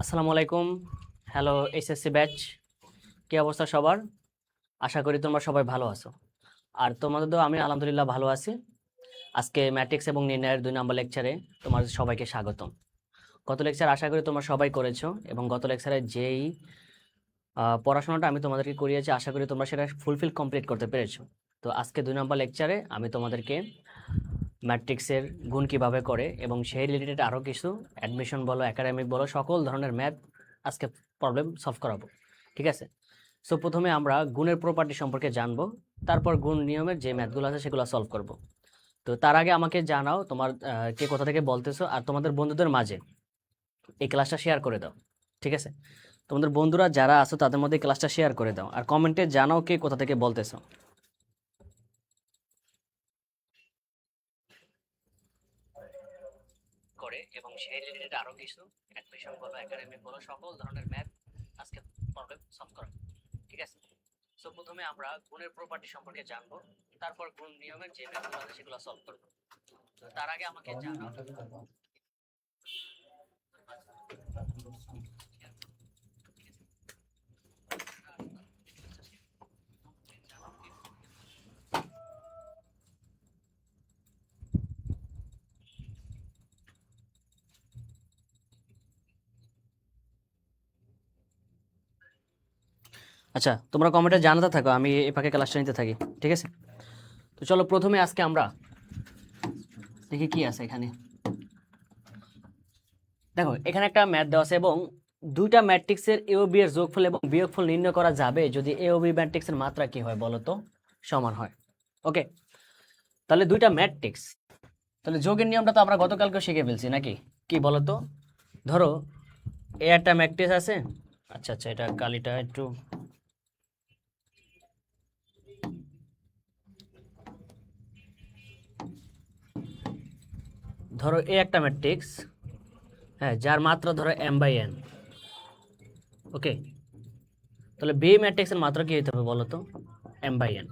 আসসালামু আলাইকুম। Hello SSC batch, কি অবস্থা সবার? আশা করি তোমরা সবাই ভালো আছো। আর তোমাদেরও আমি আলহামদুলিল্লাহ ভালো আছি। আজকে ম্যাট্রিক্স এবং নির্ণয়ের 2 নম্বর লেকচারে তোমাদের সবাইকে স্বাগতম। গত লেকচার আশা করি তোমরা সবাই করেছো এবং গত লেকচারে যেই পড়াশোনাটা আমি তোমাদেরকে করিয়েছি আশা করি তোমরা সেটা ফুলফিল কমপ্লিট করতে পেরেছো। তো আজকে 2 নম্বর লেকচারে আমি তোমাদেরকে ম্যাট্রিক্সের গুণ কিভাবে করে এবং সেই রিলেটেড আরও কিছু অ্যাডমিশন বলো, একাডেমিক বলো, সকল ধরনের ম্যাথ আজকে প্রবলেম সলভ করাবো। ঠিক আছে? সো প্রথমে আমরা গুণের প্রপার্টি সম্পর্কে জানবো, তারপর গুণ নিয়মের যে ম্যাথগুলো আছে সেগুলো সলভ করব। তো তার আগে আমাকে জানাও তোমার কে কোথা থেকে বলতেছো, আর তোমাদের বন্ধুদের মাঝে এই ক্লাসটা শেয়ার করে দাও। ঠিক আছে? তোমাদের বন্ধুরা যারা আছো তাদের মধ্যে ক্লাসটা শেয়ার করে দাও, আর কমেন্টে জানাও কে কোথা থেকে বলতেছো। করে এবং সেই রিলেটেড আরো কিছু অ্যাডমিশন বলো, একাডেমিক বলো, সকল ধরনের ম্যাথ আজকে প্রবলেম সলভ করা। ঠিক আছে? সো প্রথমে আমরা গুণের প্রপার্টি সম্পর্কে জানবো, তারপর গুণ নিয়মের যে ম্যাথগুলো আছে সেগুলো সলভ করব। তো তার আগে আমাকে জানাও। আচ্ছা, তোমরা কমেন্টে জানাতে থাকো, আমি এই ফাঁকে ক্লাসটা নিতে থাকি। ঠিক আছে? তো চলো প্রথমে আজকে আমরা দেখি কি আছে এখানে। দেখো এখানে একটা ম্যাথ দেওয়া আছে এবং দুইটা ম্যাট্রিক্সের এ ও বি এর যোগফল এবং বিয়োগফল নির্ণয় করা যাবে যদি এ ও বি ম্যাট্রিক্সের মাত্রা কি হয় বলো তো? সমান হয়। ওকে, তাহলে দুইটা ম্যাট্রিক্স, তাহলে যোগের নিয়মটা তো আমরা গতকালকে শিখে ফেলছি নাকি? কি বলতো? ধরো এ একটা ম্যাট্রিক্স আছে। আচ্ছা আচ্ছা, এটা কালিটা একটু, ধরো এ একটা ম্যাট্রিক্স, হ্যাঁ, যার মাত্রা ধরো m/n। ওকে, তাহলে বি ম্যাট্রিক্সের মাত্রা কি হইতে হবে বলো তো? m/n।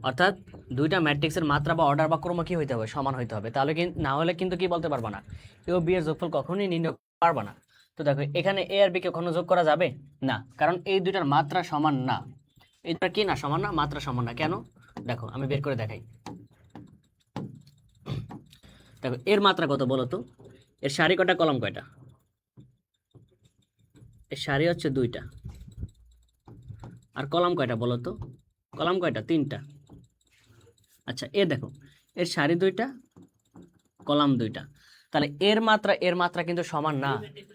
অর্থাৎ দুইটা ম্যাট্রিক্সের মাত্রা বা অর্ডার বা ক্রম কি হইতে হবে? সমান হইতে হবে। তাহলে কি না হলে কিন্তু কি বলতে পারবা না, এ ও বি এর যোগফল কখনোই নির্ণয় পারবা না। তো দেখো এখানে এ আর বি কে কখনো যোগ করা যাবে না, কারণ এই দুইটার মাত্রা সমান না। এই দুটা কি না সমান না, মাত্রা সমান না। কেন? দেখো আমি বের করে দেখাই। দেখো এর মাত্রা কত বলো তো? এর সারি কয়টা, কলাম কয়টা? এর সারি হচ্ছে 2টা, আর কলাম কয়টা বলো তো? কলাম কয়টা? 3টা। আচ্ছা এ দেখো, এর সারি 2টা, কলাম 2টা। তাহলে এর মাত্রা কিন্তু সমান না।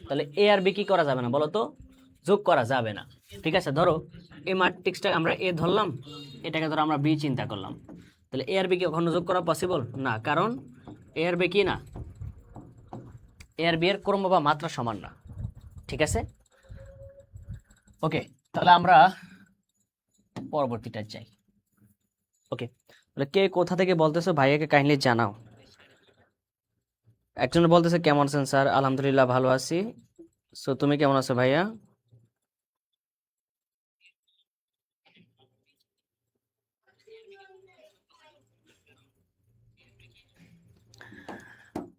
তাহলে এ আর বি কি করা যাবে না বলো তো? যোগ করা যাবে না। ঠিক আছে? ধরো এই ম্যাট্রিক্সটা আমরা এ ধরলাম, এটাকে ধরো আমরা বি চিন্তা করলাম। তাহলে এ আর বি কি কখনো যোগ করা পসিবল না, কারণ এ আর বি কি না, এ আর বি এর ক্রম বা মাত্রা সমান না। ঠিক আছে? ওকে, তাহলে আমরা পরবর্তীটা চাই। ওকে, তাহলে কে কোথা থেকে বলতেছো ভাইয়াকে কাইন্ডলি জানাও। একজন বলতেছে কেমন আছেন স্যার? আলহামদুলিল্লাহ ভালো আছি। সো তুমি কেমন আছো ভাইয়া?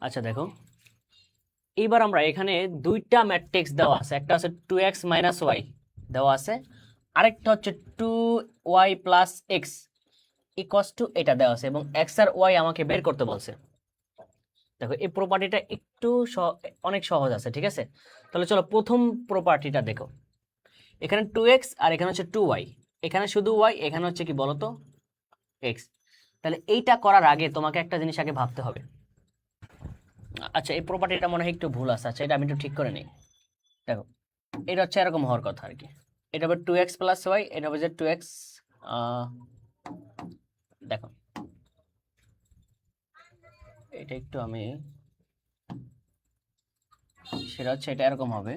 আচ্ছা দেখো, এইবার আমরা এখানে দুইটা ম্যাট্রিক্স দেওয়া আছে, একটা আছে 2x - y দেওয়া আছে, আরেকটা হচ্ছে 2y+x ইকুয়ালস টু এটা দেওয়া আছে, এবং x আর y আমাকে বের করতে বলছে। দেখো এই প্রপার্টিটা একটু অনেক সহজ আছে। ঠিক আছে? তাহলে চলো প্রথম প্রপার্টিটা দেখো। এখানে 2x আর এখানে হচ্ছে 2y, এখানে শুধু y, এখানে হচ্ছে কি বলতো? x। তাহলে এইটা করার আগে তোমাকে একটা জিনিস আগে ভাবতে হবে। আচ্ছা এই প্রপার্টিটা মনে হয় একটু ভুল আছে, আচ্ছা এটা আমি একটু ঠিক করে নিই। দেখো এটা হচ্ছে এরকম হওয়ার কথা আর কি। এটা হবে 2x+y, এটা হবে যে 2x। দেখো এটা একটু আমি, সেটা হচ্ছে এটা এরকম হবে।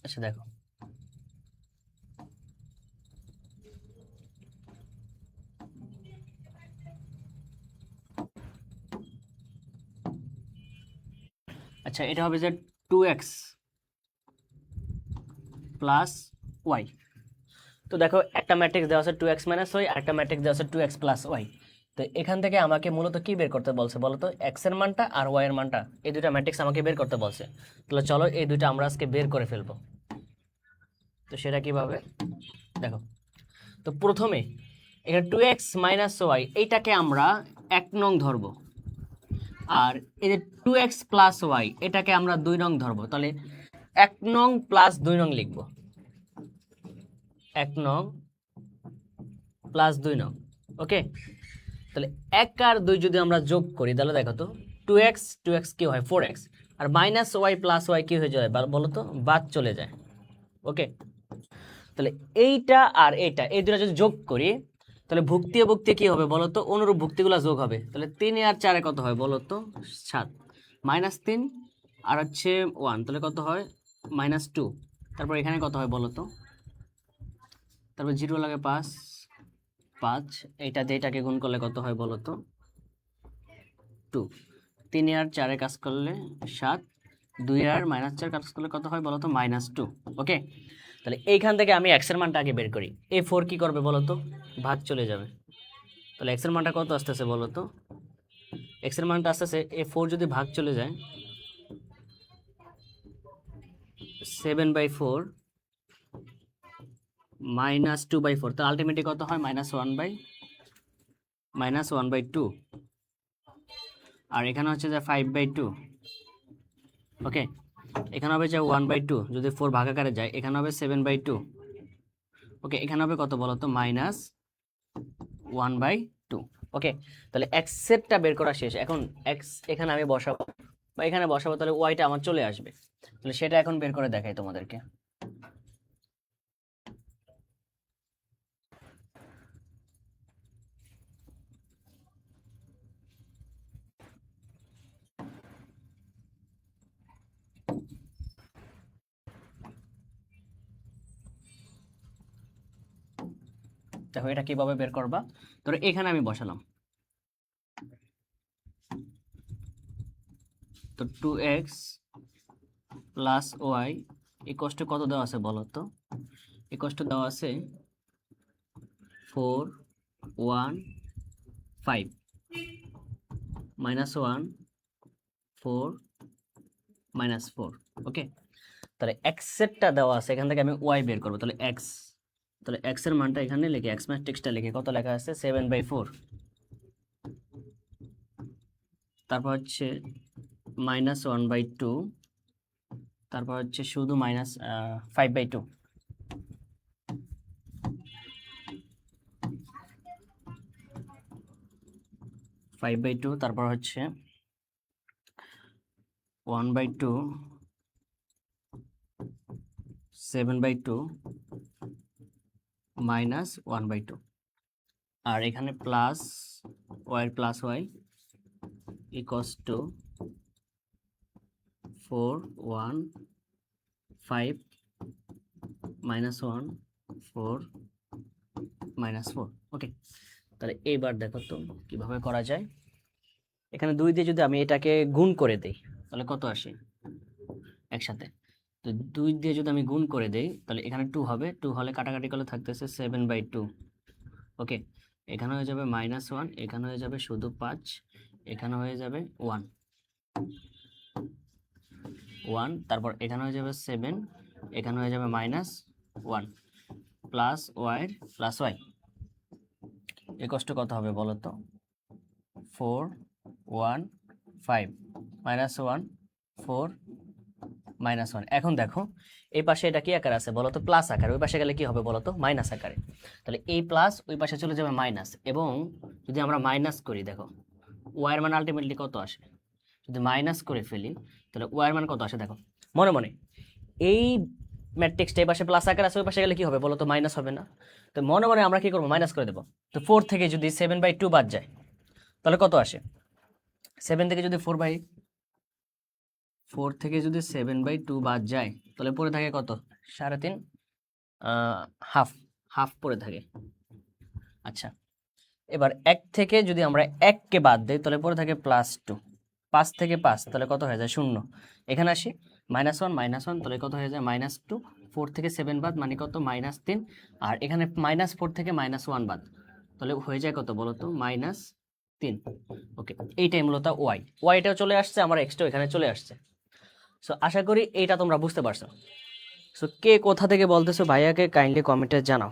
আচ্ছা দেখো আচ্ছা, এটা হবে যে 2x প্লাস ওয়াই। তো দেখো একটা ম্যাট্রিক্স দেওয়া আছে 2x মাইনাস ওয়াই, আর একটা ম্যাট্রিক্স দেওয়া আছে 2x প্লাস ওয়াই। তো এখান থেকে আমাকে মূলত কি বের করতে বলছে বলো তো? x এর মানটা আর y এর মানটা, এই দুইটা ম্যাট্রিক্স আমাকে বের করতে বলছে। তাহলে চলো এই দুইটা আমরা আজকে বের করে ফেলবো। তো সেটা কিভাবে দেখো। তো প্রথমে এখানে 2x মাইনাস ওয়াই এইটাকে আমরা 1 নং ধরবো, আর এই যে 2x প্লাস ওয়াই এটাকে আমরা 2 নং ধরবো। তাহলে 1 নং প্লাস 2 নং লিখবো, 1 নং প্লাস 2 নং। ওকে, তাহলে 1 আর 2 যদি আমরা যোগ করি তাহলে দেখো তো 2x কি হয় 4x, আর মাইনাস ওয়াই প্লাস ওয়াই কি হয়ে যায় বলো তো? বাদ চলে যায়। ওকে, তাহলে এইটা আর এইটা এই দুটো যদি যোগ করি তাহলে ভুক্তি ও ভুক্তি কি হবে বলো তো? অনুরূপ ভুক্তিগুলো যোগ হবে। তাহলে 3 আর 4 কত হয় বলো তো? 7, মাইনাস 3 আর হচ্ছে 1, তাহলে কত হয়? মাইনাস 2। তারপর এখানে কত হয় বলো তো? তারপর 0 লাগে 5, এইটা দিয়ে এটাকে গুণ করলে কত হয় বলো তো? 2। 3 আর 4 কাজ করলে 7, 2 আর মাইনাস 4 কাজ করলে কত হয় বলো তো? মাইনাস 2। ওকে, তাহলে এইখান থেকে আমি x এর মানটা আগে বের করি। এই 4 কি করবে বলো তো? ভাগ চলে যাবে। তাহলে x এর মানটা কত আসতেছে বলো তো? x এর মানটা আসতেছে এই 4 যদি ভাগ চলে যায় 7/4 মাইনাস 2/4, তো আলটিমেটলি কত হয়? -1/2। আর এখানে হচ্ছে যে 5/2। ওকে, এখানে হবে যে 1/2, যদি 4 ভাগাকারে যায় এখানে হবে 7/2। ওকে, এখানে হবে কত বলো তো? -1/2। ওকে, তাহলে x সেটটা বের করা শেষ। এখন x এখানে আমি বসাবো বা এখানে বসাবো, তাহলে ওয়াইটা আমার চলে আসবে। তাহলে সেটা এখন বের করে দেখাই তোমাদেরকে। দেখো এটা কিভাবে বের করবা। ধরো এখানে আমি বসালাম, তো 2x প্লাস ওয়াই এই কষ্ট কত দেওয়া আছে বলো তো? এই কষ্ট দেওয়া আছে 4 1 5 -1 4 -4। ওকে, তাহলে x সেটটা দেওয়া আছে, এখান থেকে আমি y বের করবো। তাহলে x, তাহলে x এর মানটা এখানে লিখে x ম্যাট্রিক্সটা লিখে কত লেখা আছে? 7/4। তারপর হচ্ছে -1/2, তারপর হচ্ছে শুধু -5/2। তারপর হচ্ছে 1/2 7/2 -1/2, আর এখানে plus Y plus Y equals to 4 1 5 -1 4 -4। Okay, তাহলে এইবার দেখো তো কিভাবে করা যায়। এখানে 2 দিয়ে যদি আমি এটাকে গুণ করে দেই তাহলে কত আসে একসাথে? তো 2 দিয়ে যদি আমি গুণ করে দেই তাহলে এখানে 2 হবে, 2 হলে কাটাকাটি করলে থাকতেছে 7/2। ওকে, এখানে হয়ে যাবে -1, এখানে হয়ে যাবে শুধু 5, এখানে হয়ে যাবে 1, তারপর এখানে হয়ে যাবে 7, এখানে হয়ে যাবে -1 প্লাস ওয়াই প্লাস ওয়াই। এই কষ্ট কত হবে বলো তো? 4 1 5 -1 4 -1। এখন দেখো এই পাশে এটা কি আকার আছে বলো তো? প্লাস আকারে। ওই পাশে গেলে কি হবে বলো তো? মাইনাস আকারে। তাহলে এই প্লাস ওই পাশে চলে যাবে মাইনাস, এবং যদি আমরা মাইনাস করি দেখো ওয়াই এর মান আলটিমেটলি কত আসে? যদি মাইনাস করে ফেলি তাহলে ওয়াই এর মান কত আসে দেখো মনে মনে। এই ম্যাট্রিক্সটা এই পাশে প্লাস আকার আছে, ওই পাশে গেলে কি হবে বলো তো? মাইনাস হবে না? তো মনে মনে আমরা কি করবো? মাইনাস করে দেবো। তো 4 থেকে যদি 7/2 বাদ যায় তাহলে কত আসে? 7 থেকে যদি 4 থেকে যদি 7/2 বাদ যায় তাহলে পড়ে থাকে কত? 3.5, হাফ হাফ পড়ে থাকে। আচ্ছা, এবার 1 থেকে যদি আমরা 1 কে বাদ দিই তাহলে পড়ে থাকে +2। 5 থেকে 5 তাহলে কত হয়ে যায় 0। এখানে আসি -1 -1 তাহলে কত হয়ে যায় -2। 4 থেকে 7 বাদ মানে কত -3। আর এখানে -4 থেকে -1 বাদ তাহলে হয়ে যায় কত বলো তো -3। ওকে, এইটাই মূলত ওয়াই। ওয়াইটাও চলে আসছে, আমার এক্সটাও এখানে চলে আসছে। সো আশা করি এইটা তোমরা বুঝতে পারছো। সো কে কোথা থেকে বলতেছো ভাইয়াকে কাইন্ডলি কমেন্টে জানাও।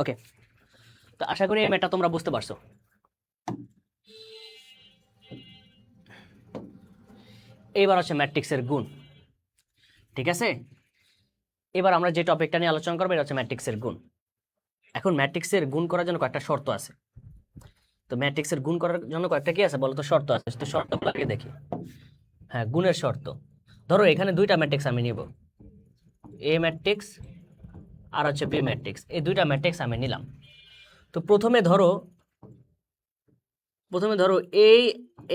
ওকে, তো আশা করি এই ম্যাটটা তোমরা বুঝতে পারছো। এবার হচ্ছে ম্যাট্রিক্সের গুণ, ঠিক আছে। এবার আমরা যে টপিকটা নিয়ে আলোচনা করবো এটা হচ্ছে ম্যাট্রিক্সের গুণ। এখন ম্যাট্রিক্সের গুণ করার জন্য কয়েকটা শর্ত আছে। তো ম্যাট্রিক্সের গুণ করার জন্য কয়েকটা কি আছে বলো তো, শর্ত আছে। তো শর্তগুলোকে দেখি। হ্যাঁ, গুণের শর্ত। ধরো এখানে দুইটা ম্যাট্রিক্স আমি নিব, এ ম্যাট্রিক্স আর হচ্ছে বি ম্যাট্রিক্স। এই দুইটা ম্যাট্রিক্স আমি নিলাম। তো প্রথমে ধরো এই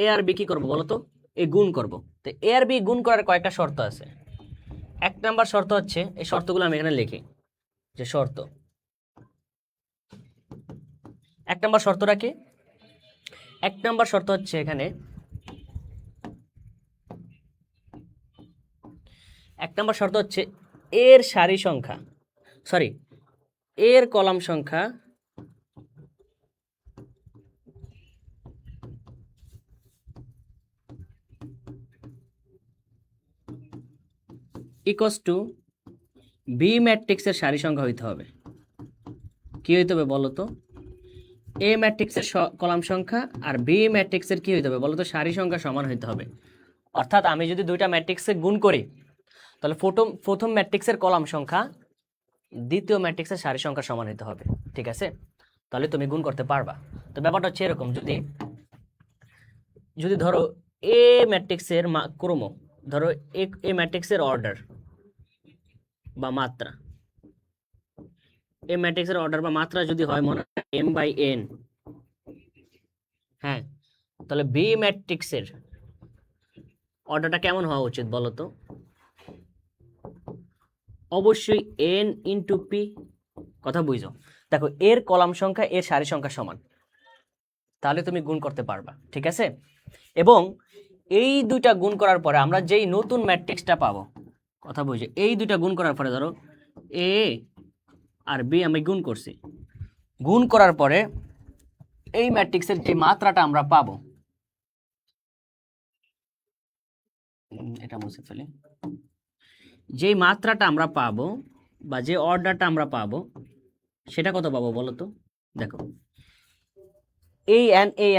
এ আর বি কি করবো বলো তো, এই গুণ করব। তো এ আর বি গুণ করার কয়েকটা শর্ত আছে। 1 নাম্বার শর্ত হচ্ছে, এই শর্তগুলো আমি এখানে লিখি যে শর্ত। 1 নাম্বার শর্তটা কি? 1 নাম্বার শর্ত হচ্ছে এখানে 1 নাম্বার শর্ত হচ্ছে এর সারি সংখ্যা, সরি এর কলাম সংখ্যা ইকুয়ালস টু বি ম্যাট্রিক্সের সারি সংখ্যা হইতে হবে। কি হইতে হবে বলো তো, এ ম্যাট্রিক্সের কলাম সংখ্যা আর বি ম্যাট্রিক্সের কি হইতে হবে বলো তো, সারি সংখ্যা সমান হইতে হবে। অর্থাৎ আমি যদি দুইটা ম্যাট্রিক্সে গুণ করি তাহলে প্রথম ম্যাট্রিক্সের কলাম সংখ্যা দ্বিতীয় ম্যাট্রিক্সের সারি সংখ্যা সমান হইতে হবে, ঠিক আছে। তাহলে তুমি গুণ করতে পারবা। তো ব্যাপারটা হচ্ছে এরকম, যদি ধরো এ ম্যাট্রিক্সের ক্রম, ধরো এ ম্যাট্রিক্সের অর্ডার বা মাত্রা, এ ম্যাট্রিক্সের অর্ডার বা মাত্রা যদি হয় মনে m/n, হ্যাঁ, তাহলে বি ম্যাট্রিক্সের অর্ডারটা কেমন হওয়া উচিত বলো তো, অবশ্যই n × p। কথা বুঝো, দেখো এর কলাম সংখ্যা এর সারি সংখ্যা সমান, তাহলে তুমি গুণ করতে পারবা, ঠিক আছে। এবং এই দুইটা গুণ করার পরে আমরা যেই নতুন ম্যাট্রিক্সটা পাবো, কথা বুঝো, এই দুইটা গুণ করার পরে ধরো এ আর বি আমি গুণ করছি, গুণ করার পরে এই ম্যাট্রিক্সের যে মাত্রাটা আমরা পাবো, এটা মুছে ফেলি, যে মাত্রাটা আমরা পাবো বা যে অর্ডারটা আমরা পাবো সেটা কত পাবো বলো তো। দেখো এ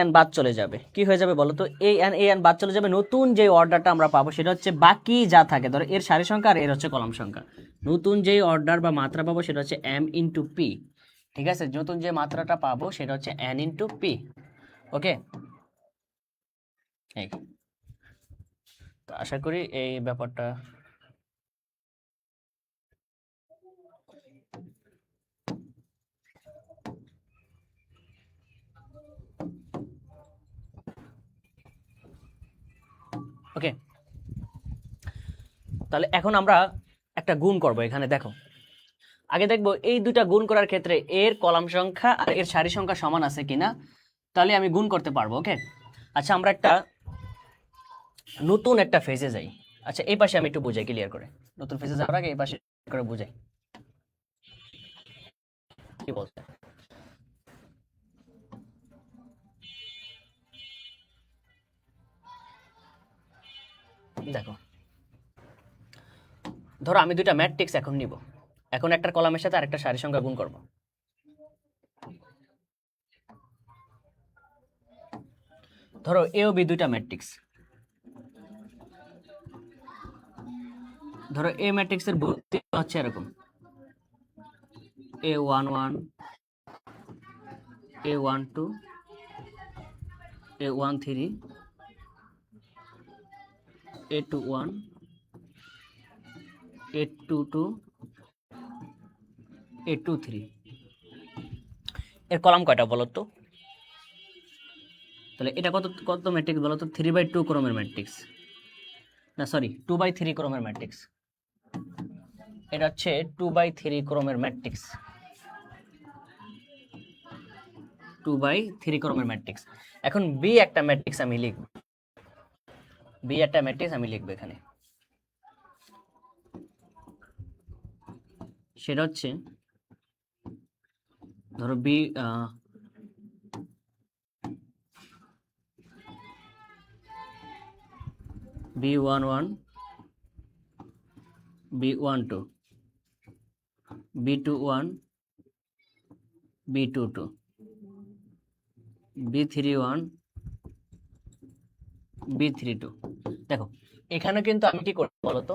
এন বাদ চলে যাবে, কি হয়ে যাবে বলো তো, এ এন বাদ চলে যাবে। নতুন যে অর্ডারটা আমরা পাবো সেটা হচ্ছে বাকি যা থাকে, ধরো এর সারি সংখ্যা আর এর হচ্ছে কলাম সংখ্যা। নতুন যে অর্ডার বা মাত্রা পাবো সেটা হচ্ছে m × p, ঠিক আছে। নতুন যে মাত্রাটা পাবো সেটা হচ্ছে n × p। ওকে, এই তো আশা করি এই ব্যাপারটা ওকে। তাহলে এখন আমরা একটা গুণ করব। এখানে দেখো, আগে দেখবো এই দুটা গুণ করার ক্ষেত্রে এর কলাম সংখ্যা আর এর সারি সংখ্যা সমান আছে কিনা, তাহলে আমি গুণ করতে পারবো। ওকে, আচ্ছা আমরা নতুন একটা ফেজে যাই। আচ্ছা এই পাশে আমি একটু বুঝাই ক্লিয়ার করে, নতুন ফেজে যাওয়ার আগে এই পাশে করে বুঝাই কি বলতে। দেখো ধরো আমি দুইটা ম্যাট্রিক্স এখন নিব, এখন একটা কলামের সাথে আরেকটা সারি সংখ্যা গুণ করব। ধরো এ ও বি দুইটা ম্যাট্রিক্স, ধরো এ ম্যাট্রিক্সের ভর্তি হচ্ছে এরকম A11, A12, A13, A21, A22, A23। এর কলাম কয়টা বলো তো, তাহলে এটা কত কত ম্যাট্রিক্স বলো তো, 3/2 ক্রমের ম্যাট্রিক্স, না সরি 2/3 ক্রমের ম্যাট্রিক্স। এটা হচ্ছে 2/3 ক্রমের ম্যাট্রিক্স। 2/3 ক্রমের ম্যাট্রিক্স। এখন বি একটা ম্যাট্রিক্স আমি লিখব, এখানে, সেটা হচ্ছে ধরো B11, B12, B21, B22, B31, B32। দেখো এখানে কিন্তু আমি কি করব বলতো,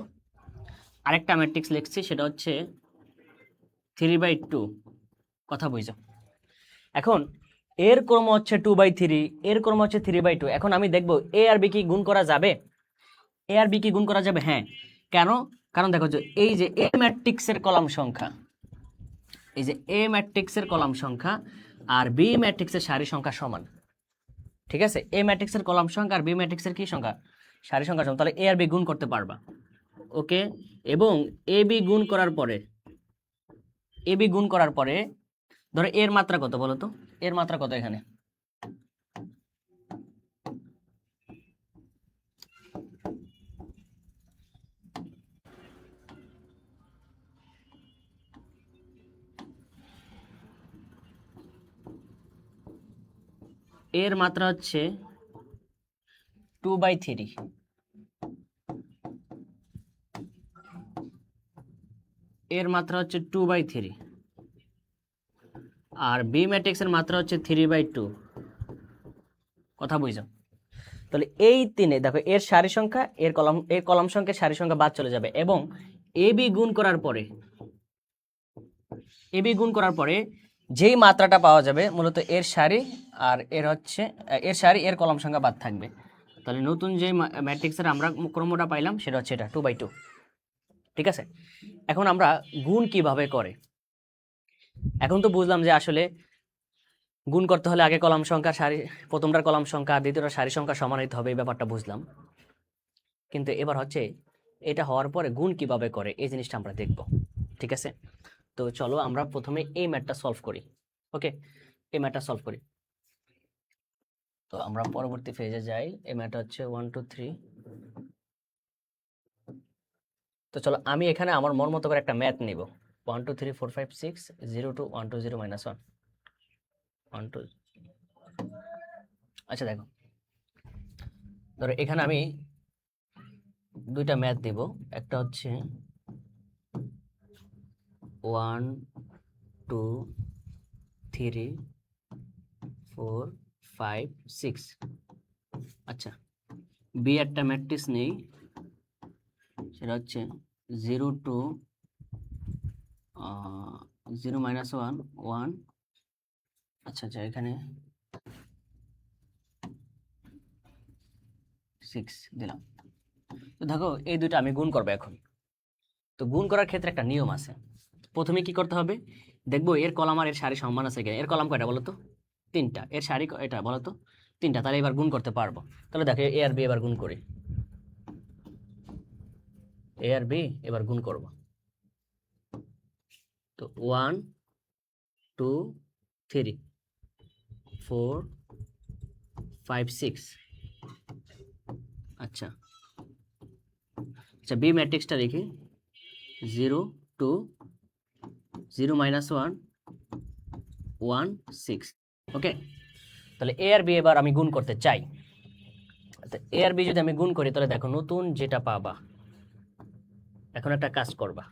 আরেকটা ম্যাট্রিক্স লিখছি, সেটা হচ্ছে 3/2। কথা বুঝছো? এখন এর ক্রম হচ্ছে 2/3, এর ক্রম হচ্ছে 3/2। এখন আমি দেখবো এ আর বি কি গুণ করা যাবে, হ্যাঁ। কেন? কারণ দেখো যে এই যে এ ম্যাট্রিক্সের কলাম সংখ্যা, আর বি ম্যাট্রিক্সের সারি সংখ্যা সমান। ঠিক আছে, এ ম্যাট্রিক্সের কলাম সংখ্যা আর বি ম্যাট্রিক্সের কি সংখ্যা, সারি সংখ্যা সমান। তাহলে এ আর বি গুণ করতে পারবা। ওকে, এবং এ বি গুণ করার পরে ধরো এর মাত্রা কত বলো তো, এর মাত্রা কত এখানে? এর মাত্রা হচ্ছে 2/3। এর মাত্রা হচ্ছে 2/3, আর বি ম্যাট্রিক্সের মাত্রা হচ্ছে 3/2। কথা বুঝছো? তাহলে এই তিনে দেখো এর সারি সংখ্যা, এর কলাম সংখ্যা, সারি সংখ্যা বাদ চলে যাবে, এবং এ বি গুণ করার পরে যেই মাত্রাটা পাওয়া যাবে মূলত এর সারি আর এর কলাম সংখ্যা বাদ থাকবে। তাহলে নতুন যে ম্যাট্রিক্সের আমরা ক্রমটা পাইলাম সেটা হচ্ছে এটা 2/2। ঠিক আছে, এখন আমরা গুণ কিভাবে করে, এখন তো বুঝলাম যে আসলে গুণ করতে হলে আগে কলাম সংখ্যা প্রথমটার কলাম সংখ্যা আর দ্বিতীয়টার সারি সংখ্যা সমান হতে হবে, এই ব্যাপারটা বুঝলাম। কিন্তু এবার হচ্ছে এটা হওয়ার পরে গুণ কিভাবে করে এই জিনিসটা আমরা দেখব। ঠিক আছে, তো চলো আমরা প্রথমে এই ম্যাথটা সলভ করি। ওকে, এই ম্যাথটা সলভ করি। তো আমরা পরবর্তী ফেজে যাই। এই ম্যাথটা হচ্ছে 1 2 3। তো চলো আমি এখানে আমার মন মতো করে একটা ম্যাথ নিব। 1 2 3 4 5 6 0 2 1 2 0 -1 1 2। আচ্ছা দেখো, ধরো এখানে আমি দুইটা ম্যাথ দেব। একটা হচ্ছে 1 2 3 4 5 6। আচ্ছা, বি একটা ম্যাট্রিক্স নেই, সেটা হচ্ছে 0 2 0 -1 1। আচ্ছা আচ্ছা, এখানে 6 দিলাম। তো দেখো এই দুটো আমি গুণ করবো এখন। তো গুণ করার ক্ষেত্রে একটা নিয়ম আছে। প্রথমে কি করতে হবে, দেখবো এর কলাম আর এর সারি সমান আছে কিনা। এর কলাম কয়টা বলো তো? 3টা। এর সারি এটা বলো তো? 3টা। তাহলে এবার গুণ করতে পারবো। তাহলে দেখো এ আর বি এবার গুণ করি, এ আর বি এবার গুণ করব। তো 1 2 3 4 5 6। আচ্ছা আচ্ছা, বি ম্যাট্রিক্সটা দেখি, 0 2 0 -1 1 6। ওকে, তাহলে এ আর বি এবার আমি গুণ করতে চাই। এ আর বি যদি আমি গুণ করি তাহলে দেখো নতুন যেটা পাবা, এখন একটা কাজ করবা,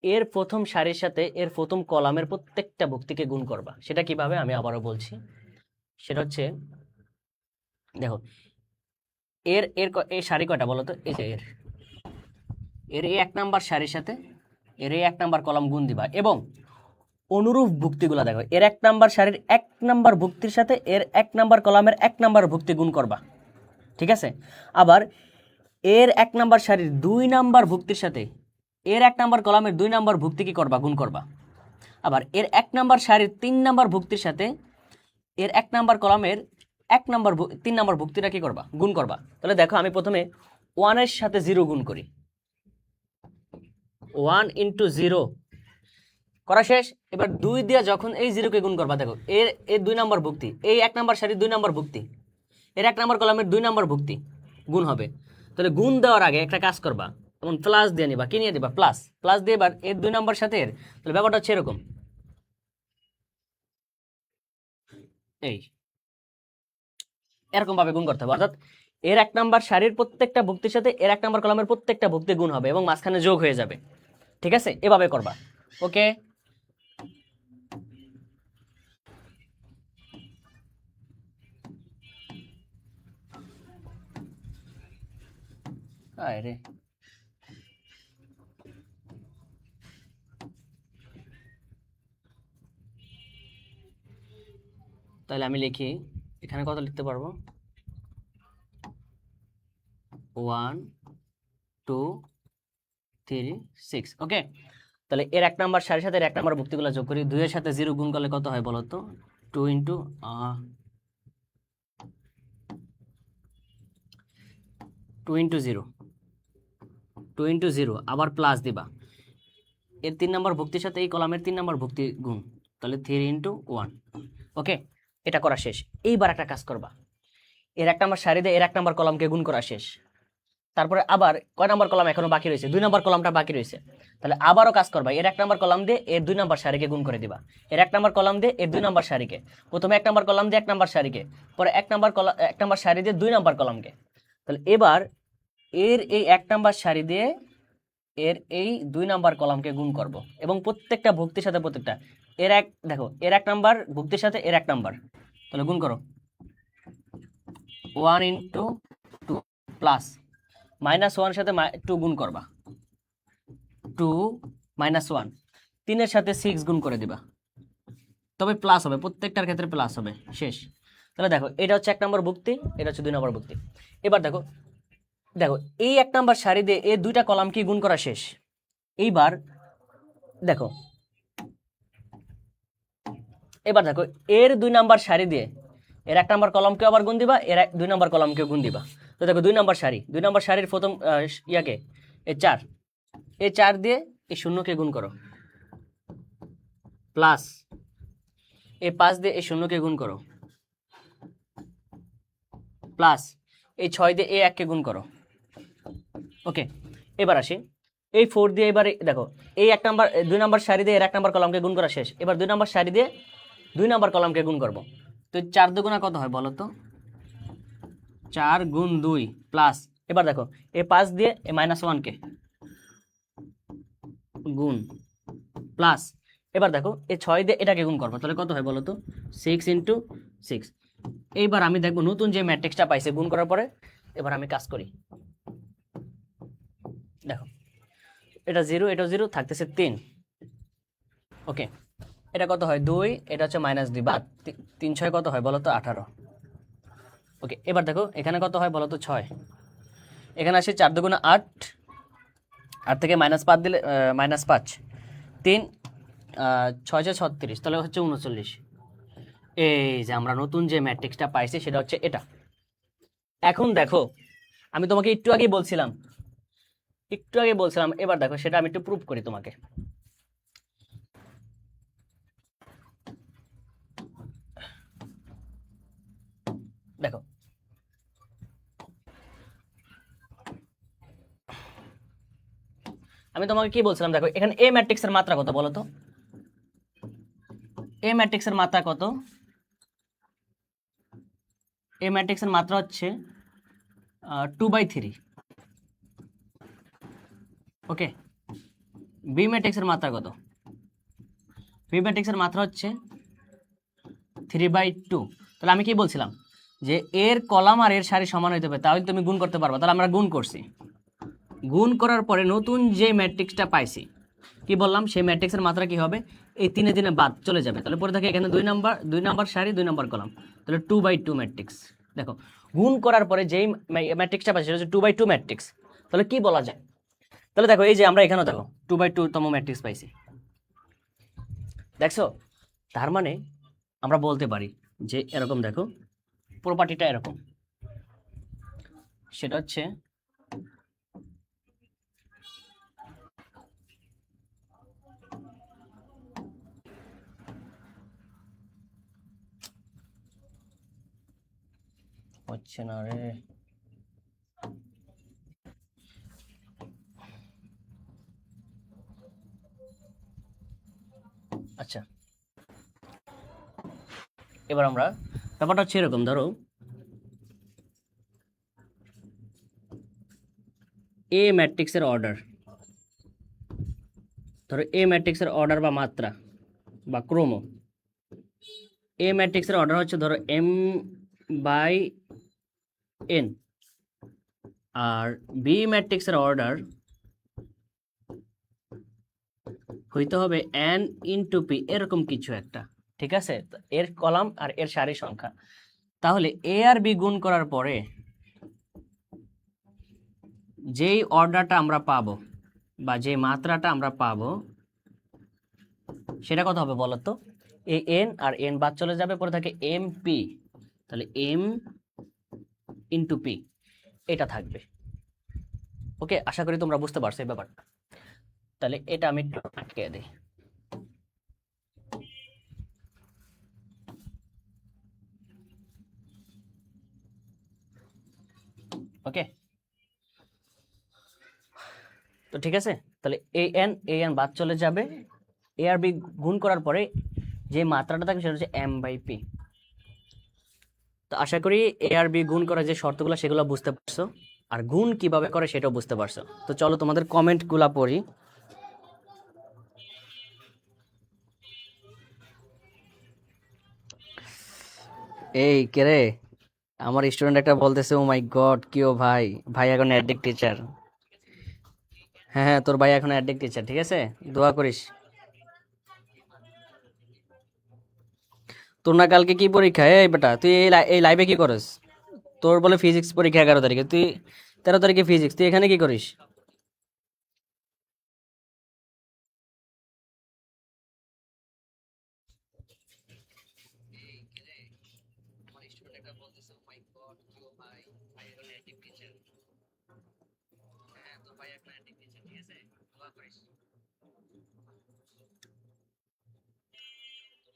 এর প্রথম সারির সাথে এর প্রথম কলামের প্রত্যেকটা ভুক্তিকে গুণ করবা। সেটা কিভাবে আমি আবারও বলছি, সেটা হচ্ছে দেখো এর এর এই সারি কয়টা বলো তো? এই যে এর এই 1 নাম্বার সারির সাথে এর এই 1 নাম্বার কলাম গুণ দিবা, এবং অনুরূপ ভুক্তিগুলো দেখো এর 1 নাম্বার সারির 1 নাম্বার ভুক্তির সাথে এর 1 নাম্বার কলামের 1 নাম্বার ভুক্তি গুণ করবা। ঠিক আছে, আবার এর 1 নাম্বার সারির 2 নাম্বার ভুক্তির সাথে এর 1 নাম্বার কলামের 2 নাম্বার ভুক্তি কি করবা? গুণ করবা। আবার এর 1 নাম্বার সারির 3 নাম্বার ভুক্তির সাথে এর 1 নাম্বার কলামের 3 নাম্বার ভুক্তিটা কি করবা? গুণ করবা। তাহলে দেখো আমি প্রথমে 1 এর সাথে 0 গুণ করি, 1 × 0 করা শেষ। এবার 2 দিয়ে যখন এই 0 কে গুণ করবা, দেখো এর এর 2 নম্বর ভুক্তি, এই 1 নম্বর সারির 2 নম্বর ভুক্তি, এর 1 নম্বর কলামের 2 নম্বর ভুক্তি গুণ হবে। তাহলে গুণ দেওয়ার আগে একটা কাজ করবা, যেমন প্লাস দিয়ে নিবা, কি নিয়ে দিবা, প্লাস, প্লাস দিয়ে এবার এর 2 নম্বর সাথে এর, তাহলে ব্যাপারটা হচ্ছে এরকম, এই এরকম ভাবে গুণ করতে হবে। অর্থাৎ এর 1 নম্বর সারির প্রত্যেকটা ভুক্তির সাথে এর 1 নম্বর কলামের প্রত্যেকটা ভুক্তি গুণ হবে এবং মাঝখানে যোগ হয়ে যাবে। ঠিক আছে, এভাবে করবা। ওকে, আরে তাহলে আমি লিখি, এখানে কত লিখতে পারবো, 1 2 3 6। ওকে, তাহলে এর 1 নম্বর সারির সাথে এর 1 নম্বর ভুক্তিগুলো যোগ করি, 2 এর সাথে 0 গুণ করলে কত হয় বলো তো, 2 ইন্টু 0, 2 ইন্টু 0 আবার প্লাস দিবা, এর 3 নম্বর ভুক্তির সাথে এই কলামের 3 নম্বর ভুক্তি গুণ, তাহলে 3 ইন্টু 1। ওকে, এটা করা শেষ। এইবার একটা কাজ করবা, এর 1 নম্বর সারি দিয়ে এর 1 নম্বর কলামকে গুণ করা শেষ। তারপরে আবার কয় নম্বর কলাম এখনো বাকি রয়েছে, 2 নম্বর কলামটা বাকি রয়েছে। তাহলে আবারও কাজ করবা, এর 1 নম্বর কলাম দিয়ে এর 2 নম্বর সারিকে গুণ করে দিবা, এর 1 নম্বর কলাম দিয়ে এর 2 নম্বর সারিকে, প্রথমে 1 নম্বর কলাম দিয়ে 1 নম্বর সারিকে, পরে 1 নম্বর সারি দিয়ে 2 নম্বর কলামকে। তাহলে এবার এর এই 1 নম্বর সারি দিয়ে এর এই 2 নম্বর কলামকে গুণ করব এবং প্রত্যেকটা ভুক্তির সাথে প্রত্যেকটা এর এক, দেখো এর 1 নম্বর ভুক্তির সাথে এর 1 নম্বর, তাহলে গুণ করো, 1 ইন্টু 2 প্লাস মাইনাস 1 সাথে 2 গুণ করবা, 2 মাইনাস 1, 3 এর সাথে 6 গুণ করে দিবা, তবে প্লাস হবে, প্রত্যেকটার ক্ষেত্রে প্লাস হবে। শেষ। তাহলে দেখো এটা হচ্ছে 1 নম্বর ভুক্তি, এটা হচ্ছে 2 নম্বর ভুক্তি। এবার দেখো, দেখো এই 1 নম্বর সারি দিয়ে এই দুইটা কলাম কি গুণ করা শেষ। এইবার দেখো, এবার দেখো এর 2 নম্বর সারি দিয়ে এর 1 নম্বর কলামকে আবার গুণ দিবা, এর 2 নম্বর কলামকে গুণ দিবা। তো দেখো 2 নম্বর সারি, 2 নম্বর সারির প্রথম ইয়াকে এই 4, এই 4 দিয়ে এই শূন্যকে গুণ করো, প্লাস এই 5 দিয়ে এই শূন্যকে গুণ করো, প্লাস এই 6 দিয়ে এই 1 কে গুণ করো। ওকে, এবার আসি এই 4 দিয়ে, এবার দেখো এই 1 নম্বর 2 নম্বর সারি দিয়ে এর 1 নম্বর কলামকে গুণ করা শেষ। এবার 2 নম্বর সারি দিয়ে 2 নম্বর কলামকে গুণ করব। তো 4 দুগুণা কত হয় বলো তো, 4 গুণ 2 প্লাস, এবার দেখো এই 5 দিয়ে এই -1 কে গুণ, প্লাস এবার দেখো এই 6 দিয়ে এটাকে গুণ করবো, তাহলে কত হয় বলো তো, 6 ইন্টু 6। এইবার আমি দেখবো নতুন যে ম্যাট্রিক্সটা পাইছে গুণ করার পরে, এবার আমি কাজ করি। দেখো এটা 0, এটা 0, থাকতেছে 3। ওকে, এটা কত হয় 2, এটা হচ্ছে -2 বাদ 3 6 কত হয় বলো তো 18। ওকে, এবার দেখো এখানে কত হয় বলো তো 6, এখানে আসে 4 দুগুণে 8, 8 থেকে -5 দিলে -5, 3 6 36, তাহলে হচ্ছে 39। এই যে আমরা নতুন যে ম্যাট্রিক্সটা পাইছি সেটা হচ্ছে এটা। এখন দেখো আমি তোমাকে একটু আগে বলছিলাম, এবার দেখো সেটা আমি একটু প্রুফ করি তোমাকে। দেখো আমি তোমাকে কি বলছিলাম, দেখো এখানে এ ম্যাট্রিক্সের মাত্রা কত বলো তো, এ ম্যাট্রিক্সের মাত্রা কত, এ ম্যাট্রিক্সের মাত্রা হচ্ছে 2/3। ওকে, বি ম্যাট্রিক্সের মাত্রা কত, বি ম্যাট্রিক্সের মাত্রা হচ্ছে 3/2। তাহলে আমি কি বলছিলাম যে এর কলাম আর এর সারি সমান হইতে হবে, তাহলে তুমি গুণ করতে পারবা। তাহলে আমরা গুণ করছি, গুণ করার পরে নতুন যে ম্যাট্রিক্সটা পাইছি কি বললাম, সেই ম্যাট্রিক্সের মাত্রা কি হবে, এই 3 দিনে বাদ চলে যাবে, তাহলে পরে থাকে এখানে 2 নাম্বার সারি 2 নাম্বার কলাম, তাহলে 2/2 ম্যাট্রিক্স। দেখো গুণ করার পরে যেই ম্যাট্রিক্সটা পাইছি সেটা হচ্ছে 2/2 ম্যাট্রিক্স। তাহলে কি বলা যায়, তাহলে দেখো এই যে আমরা এখানেও দেখো 2/2 তম ম্যাট্রিক্স পাইছি, দেখছো। তার মানে আমরা বলতে পারি যে এরকম, দেখো প্রপার্টিটা এরকম, সেটা হচ্ছে হচ্ছে না রে। আচ্ছা, এবার আমরা ব্যাপারটা হচ্ছে এরকম, ধরো এ ম্যাট্রিক্সের অর্ডার, ধরো এ ম্যাট্রিক্সের অর্ডার বা মাত্রা বা ক্রম। এ ম্যাট্রিক্সের অর্ডার হচ্ছে ধরো এম বাই এন, আর বি ম্যাট্রিক্সের অর্ডার হইতে হবে এন ইন্টু পি, এরকম কিছু একটা। ঠিক আছে, তো এর কলাম আর এর সারি সংখ্যা। তাহলে এ আর বি গুণ করার পরে যেই অর্ডারটা আমরা পাবো বা যে মাত্রাটা আমরা পাবো সেটা কত হবে বলো তো? এই এন আর এন বাদ চলে যাবে, পরে থাকে এম পি। তাহলে এম ইন্টু পি এটা থাকবে। ওকে, আশা করি তোমরা বুঝতে পারছো এই ব্যাপারটা। তাহলে এটা আমি একটু আটকে দিই। ওকে, তো ঠিক আছে। তাহলে এ এন বাদ চলে যাবে, এ আর বি গুণ করার পরে যে মাত্রাটা থাকবে সেটা হচ্ছে এম বাই পি। তো আশা করি এ আর বি গুণ করার যে শর্তগুলো সেগুলো বুঝতে পারছো, আর গুণ কিভাবে করে সেটাও বুঝতে পারছো। তো চলো তোমাদের কমেন্টগুলা পড়ি। এই কে রে? আমার স্টুডেন্ট একটা বলতেছে, ও মাই গড, কিও ভাই, ভাই এখন অ্যাডডিক্ট টিচার। হ্যাঁ হ্যাঁ, তোর ভাই এখন অ্যাডডিক্ট টিচার, ঠিক আছে, দোয়া করিস। তোর না কালকে কি পরীক্ষা? এই বেটা, তুই এই লাইভে কি করস? তোর বলে ফিজিক্স পরীক্ষা 11 তারিখে, তুই 13 তারিখে ফিজিক্স, তুই এখানে কি করিস?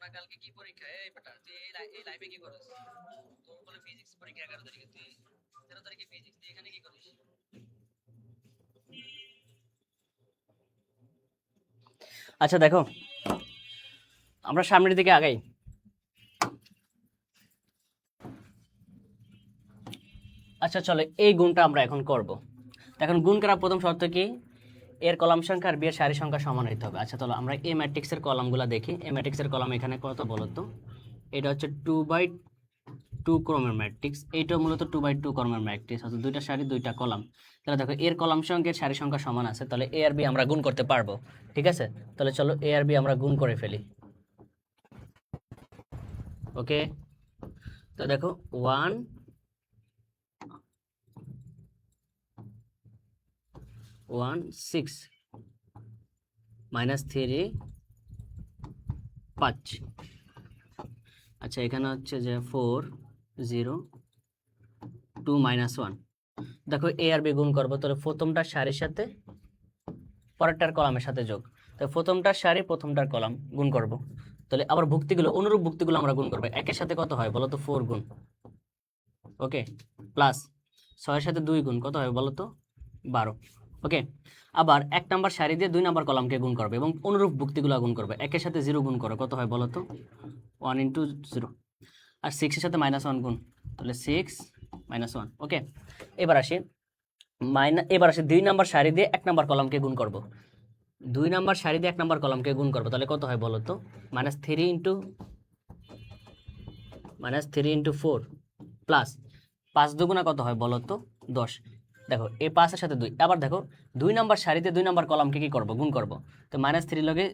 তোর কালকে কি পরীক্ষা? এই বেটা, তুই এই লাইভে কি করস? তোর বলে ফিজিক্স পরীক্ষা 11 তারিখে, তুই 13 তারিখে ফিজিক্স, তুই এখানে কি করিস? আচ্ছা দেখো, আমরা সামনের দিকে আগাই। আচ্ছা চলো, এই গুণটা আমরা এখন করব। এখন গুণ করার প্রথম শর্ত কি? এর কলাম সংখ্যা আর বি এর সারি সংখ্যা সমান হইতে হবে। আচ্ছা চলো আমরা এ ম্যাট্রিক্সের কলামগুলো দেখি। এ ম্যাট্রিক্সের কলাম এখানে কত বলো তো? এটা হচ্ছে 2 বাই 2 ক্রমের ম্যাট্রিক্স। এইটা মূলত 2 বাই 2 ক্রমের ম্যাট্রিক্স, অর্থাৎ দুইটা সারি দুইটা কলাম। তাহলে দেখো এর কলাম সংখ্যা এর সারি সংখ্যা সমান আছে, তাহলে এ আর বি আমরা গুণ করতে পারবো। ঠিক আছে, তাহলে চলো এ আর বি আমরা গুণ করে ফেলি। ওকে, তো দেখো 1 1 6 -3 5। আচ্ছা এখানে হচ্ছে যে 4 0 2 -1। দেখো এ আর বি গুণ করবো, তাহলে প্রথমটার সারির সাথে পরেরটার কলামের সাথে যোগ। তো প্রথমটার সারি প্রথমটার কলাম গুণ করব। তাহলে আবার ভুক্তিগুলো, অনুরূপ ভুক্তিগুলো আমরা গুণ করবো। একের সাথে কত হয় বলো তো? 4 গুণ। ওকে, প্লাস 6-এর সাথে 2 গুণ কত হয় বলো তো? 12। ওকে, আবার 1 নাম্বার সারি দিয়ে 2 নাম্বার কলামকে গুণ করবে এবং অনুরূপ ভুক্তিগুলো গুণ করবে। একের সাথে 0 গুণ করো, কত হয় বলো তো? 1 ইন্টু 0। আর 6-এর সাথে -1 গুণ, তাহলে 6 -1। ওকে, এবার আসি এবার আসি 2 নাম্বার সারি দিয়ে 1 নাম্বার কলামকে গুণ করব। 2 নাম্বার সারি দিয়ে 1 নাম্বার কলামকে গুণ করবো, তাহলে কত হয় বলো তো? -3 ইন্টু 4 প্লাস 5 দুগুণা কত হয় বলো তো? 10। দেখো এই 5-এর সাথে 2, আবার দেখো 2 নাম্বার সারিতে 2 নাম্বার কলামকে কি করব? গুণ করব। তো -3 লগে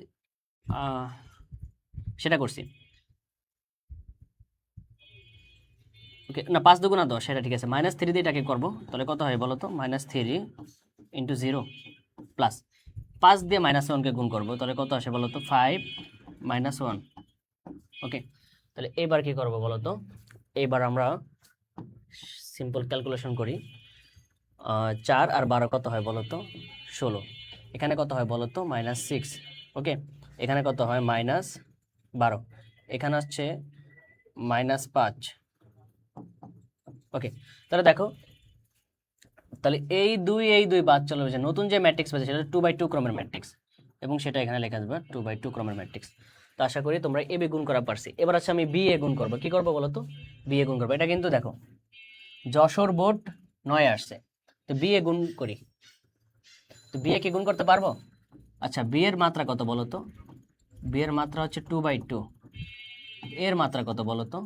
সেটা করছি। ওকে, না 5 দুগুণা 10, সেটা ঠিক আছে। -3 দিয়ে এটাকে করবো, তাহলে কত হয় বলো তো? -3 × 0 প্লাস 5 দিয়ে -1কে গুণ করবো, তাহলে কত আসে বলো তো? 5 -1। ওকে, তাহলে এবার কি করবো বলো তো? এবার আমরা সিম্পল ক্যালকুলেশন করি। 4 আর 12 কত হয় বলো তো? 16। এখানে কত হয় বলো তো? -6। ওকে, এখানে কত হয়? -12। এখানে হচ্ছে -5 ওকে, তাহলে দেখো, তাহলে এই দুই বাদ চলে যাবে, নতুন যে ম্যাট্রিক্স পেয়েছে সেটা 2x2 ক্রমের ম্যাট্রিক্স, এবং সেটা এখানে লেখা যাবে 2x2 ক্রমের ম্যাট্রিক্স। তো আশা করি তোমরা এ বি গুণ করা পারছি। এবার আছে আমি বি এ গুণ করবো। কি করবো বলো তো? বি এ গুণ করবো। এটা কিন্তু দেখো যশোর বোর্ড 9 আসছে, তো বি এ গুণ করি। তো বি এ কি গুণ করতে পারবো? আচ্ছা, বি এর মাত্রা কত বলো তো? বি এর মাত্রা হচ্ছে 2/2। এর মাত্রা কত বলো তো?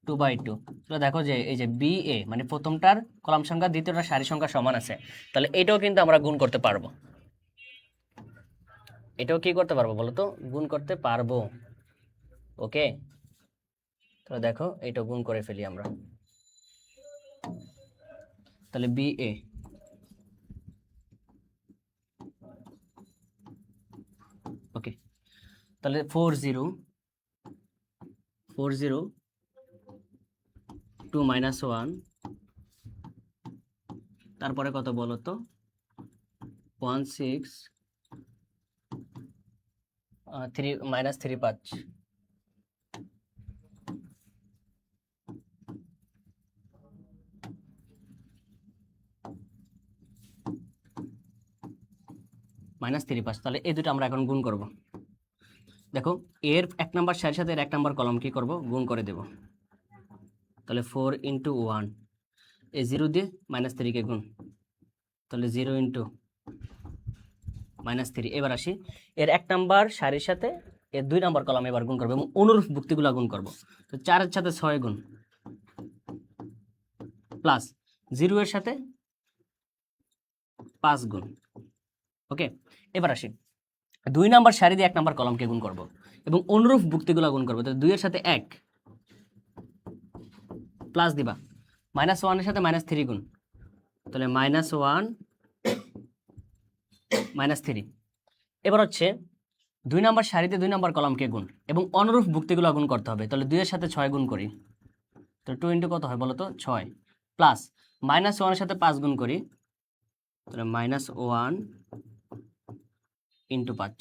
2/2। তো দেখো যে এই যে বি এ মানে প্রথমটার কলাম সংখ্যা দ্বিতীয়টার সারি সংখ্যা সমান আছে, তাহলে এটাও কিন্তু আমরা গুণ করতে পারবো। এটাও কি করতে পারবো বলো তো? গুণ করতে পারবো। ওকে, তো দেখো এটা গুণ করে ফেলি আমরা। তাহলে বি এ, ওকে, তাহলে 40 2 - 1, তারপরে কত বলো তো? 16 3 -3 5। -3 5, তাহলে এই দুটো আমরা এখন গুণ করব। দেখো এর 1 নাম্বার সারির সাথে এর 1 নাম্বার কলাম কি করব? গুণ করে দেব। তাহলে 4 × 1, এই 0 দিয়ে -3 কে গুণ, তাহলে 0 × -3। এবার আসি এর 1 নাম্বার সারির সাথে এর 2 নাম্বার কলাম এবার গুণ করব এবং অনুরূপ ভুক্তিগুলো গুণ করব। তো 4 এর সাথে 6 গুণ, প্লাস 0 এর সাথে 5 গুণ। ওকে, এবার আসি 2 নাম্বার সারি দিয়ে 1 নাম্বার কলামকে গুণ করব এবং অনুরূপ ভুক্তিগুলো গুণ করব। তাহলে 2 এর সাথে 1 প্লাস দিবা, -1 এর সাথে -3 গুণ, তাহলে -1 -3। এবার হচ্ছে 2 নাম্বার সারিতে 2 নাম্বার কলামকে গুণ এবং অনুরূপ ভুক্তিগুলো গুণ করতে হবে। তাহলে 2 এর সাথে 6 গুণ করি, তো 2 × কত হয় বলো তো? 6, প্লাস -1 এর সাথে 5 গুণ করি, তাহলে -1 × 5।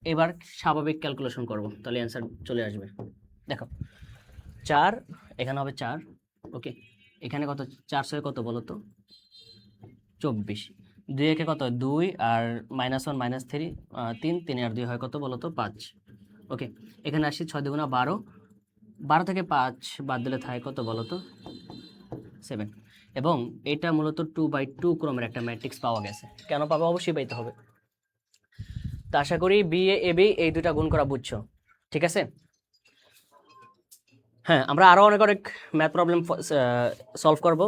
এবার স্বাভাবিক ক্যালকুলেশন করব, তাহলে অ্যান্সার চলে আসবে। দেখো 4, এখানে হবে 4। ওকে, এখানে কত? 4 6 কত বলো তো? 24। 2 একে কত? 2 আর -1 -3 3, 3 আর 2 হয় কত বলো তো? 5। ওকে, এখানে আসি 6 2 12, 12 থেকে 5 বাদ দিলে থাকে কত বলো তো? 7। এবং এটা মূলত 2/2 ক্রমের একটা ম্যাট্রিক্স পাওয়া গেছে। কেন পাবে? অবশ্যই পাইতে হবে। তো আশা করি বি এ এ বি এই দুটা গুণ করা বুঝছো, ঠিক আছে? হ্যাঁ, আমরা আরো অনেক অনেক ম্যাথ প্রবলেম সলভ করব,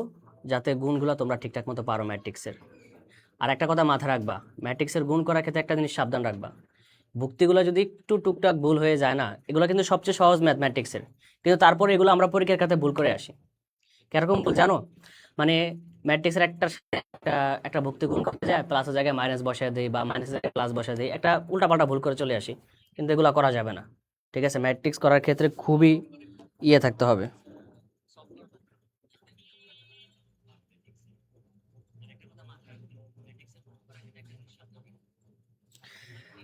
যাতে গুণগুলো তোমরা ঠিকঠাক মতো পারো ম্যাট্রিক্সের। আর একটা কথা মাথায় রাখবা, ম্যাট্রিক্সের গুণ করার ক্ষেত্রে একটা জিনিস সাবধান রাখবা, ভুক্তিগুলো যদি একটু টুকটাক ভুল হয়ে যায় না, এগুলো কিন্তু সবচেয়ে সহজ ম্যাথমেটিক্সের, কিন্তু তারপরে এগুলো আমরা পরীক্ষার খাতে ভুল করে আসি। কিরকম ভুল জানো? মানে ম্যাট্রিক্সের একটা একটা একটা ভুক্তি গুণ করতে যায়, প্লাসের জায়গায় মাইনাস বসায় দেই বা মাইনাসের জায়গায় প্লাস বসায় দেই, একটা উল্টাপাল্টা ভুল করে চলে আসি, কিন্তু এগুলো করা যাবে না। ঠিক আছে, ম্যাট্রিক্স করার ক্ষেত্রে খুবই থাকতে হবে।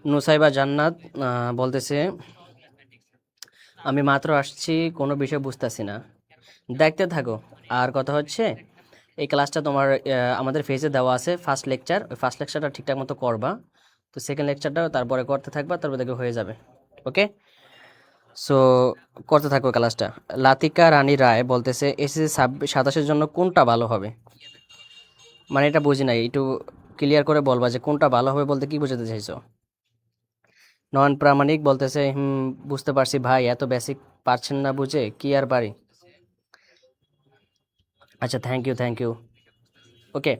নুসাইবা জান্নাত বলতেছে, আমি মাত্র আসছি, কোনো বিষয় বুঝতেছি না। দেখতে থাকো। আর কথা হচ্ছে এই ক্লাসটা তোমার আমাদের ফেজে দেওয়া আছে ফার্স্ট লেকচার, ওই ফার্স্ট লেকচারটা ঠিকঠাক মতো করবা, তো সেকেন্ড লেকচারটাও তারপরে করতে থাকবা, তারপর দেখবে হয়ে যাবে। ওকে, সো করতে থাকো ক্লাসটা। লাতিকা রানী রায় বলতেছে এসএসসি 27-এর জন্য কোনটা ভালো হবে? মানে এটা বুঝি নাই, একটু ক্লিয়ার করে বলবা যে কোনটা ভালো হবে বলতে কি বোঝাতে চাইছো? নয়ন প্রামাণিক বলতেছে বুঝতে পারছি ভাই, এত বেসিক পারছেন না বুঝে কি আর পারি। আচ্ছা, thank you thank you. Okay,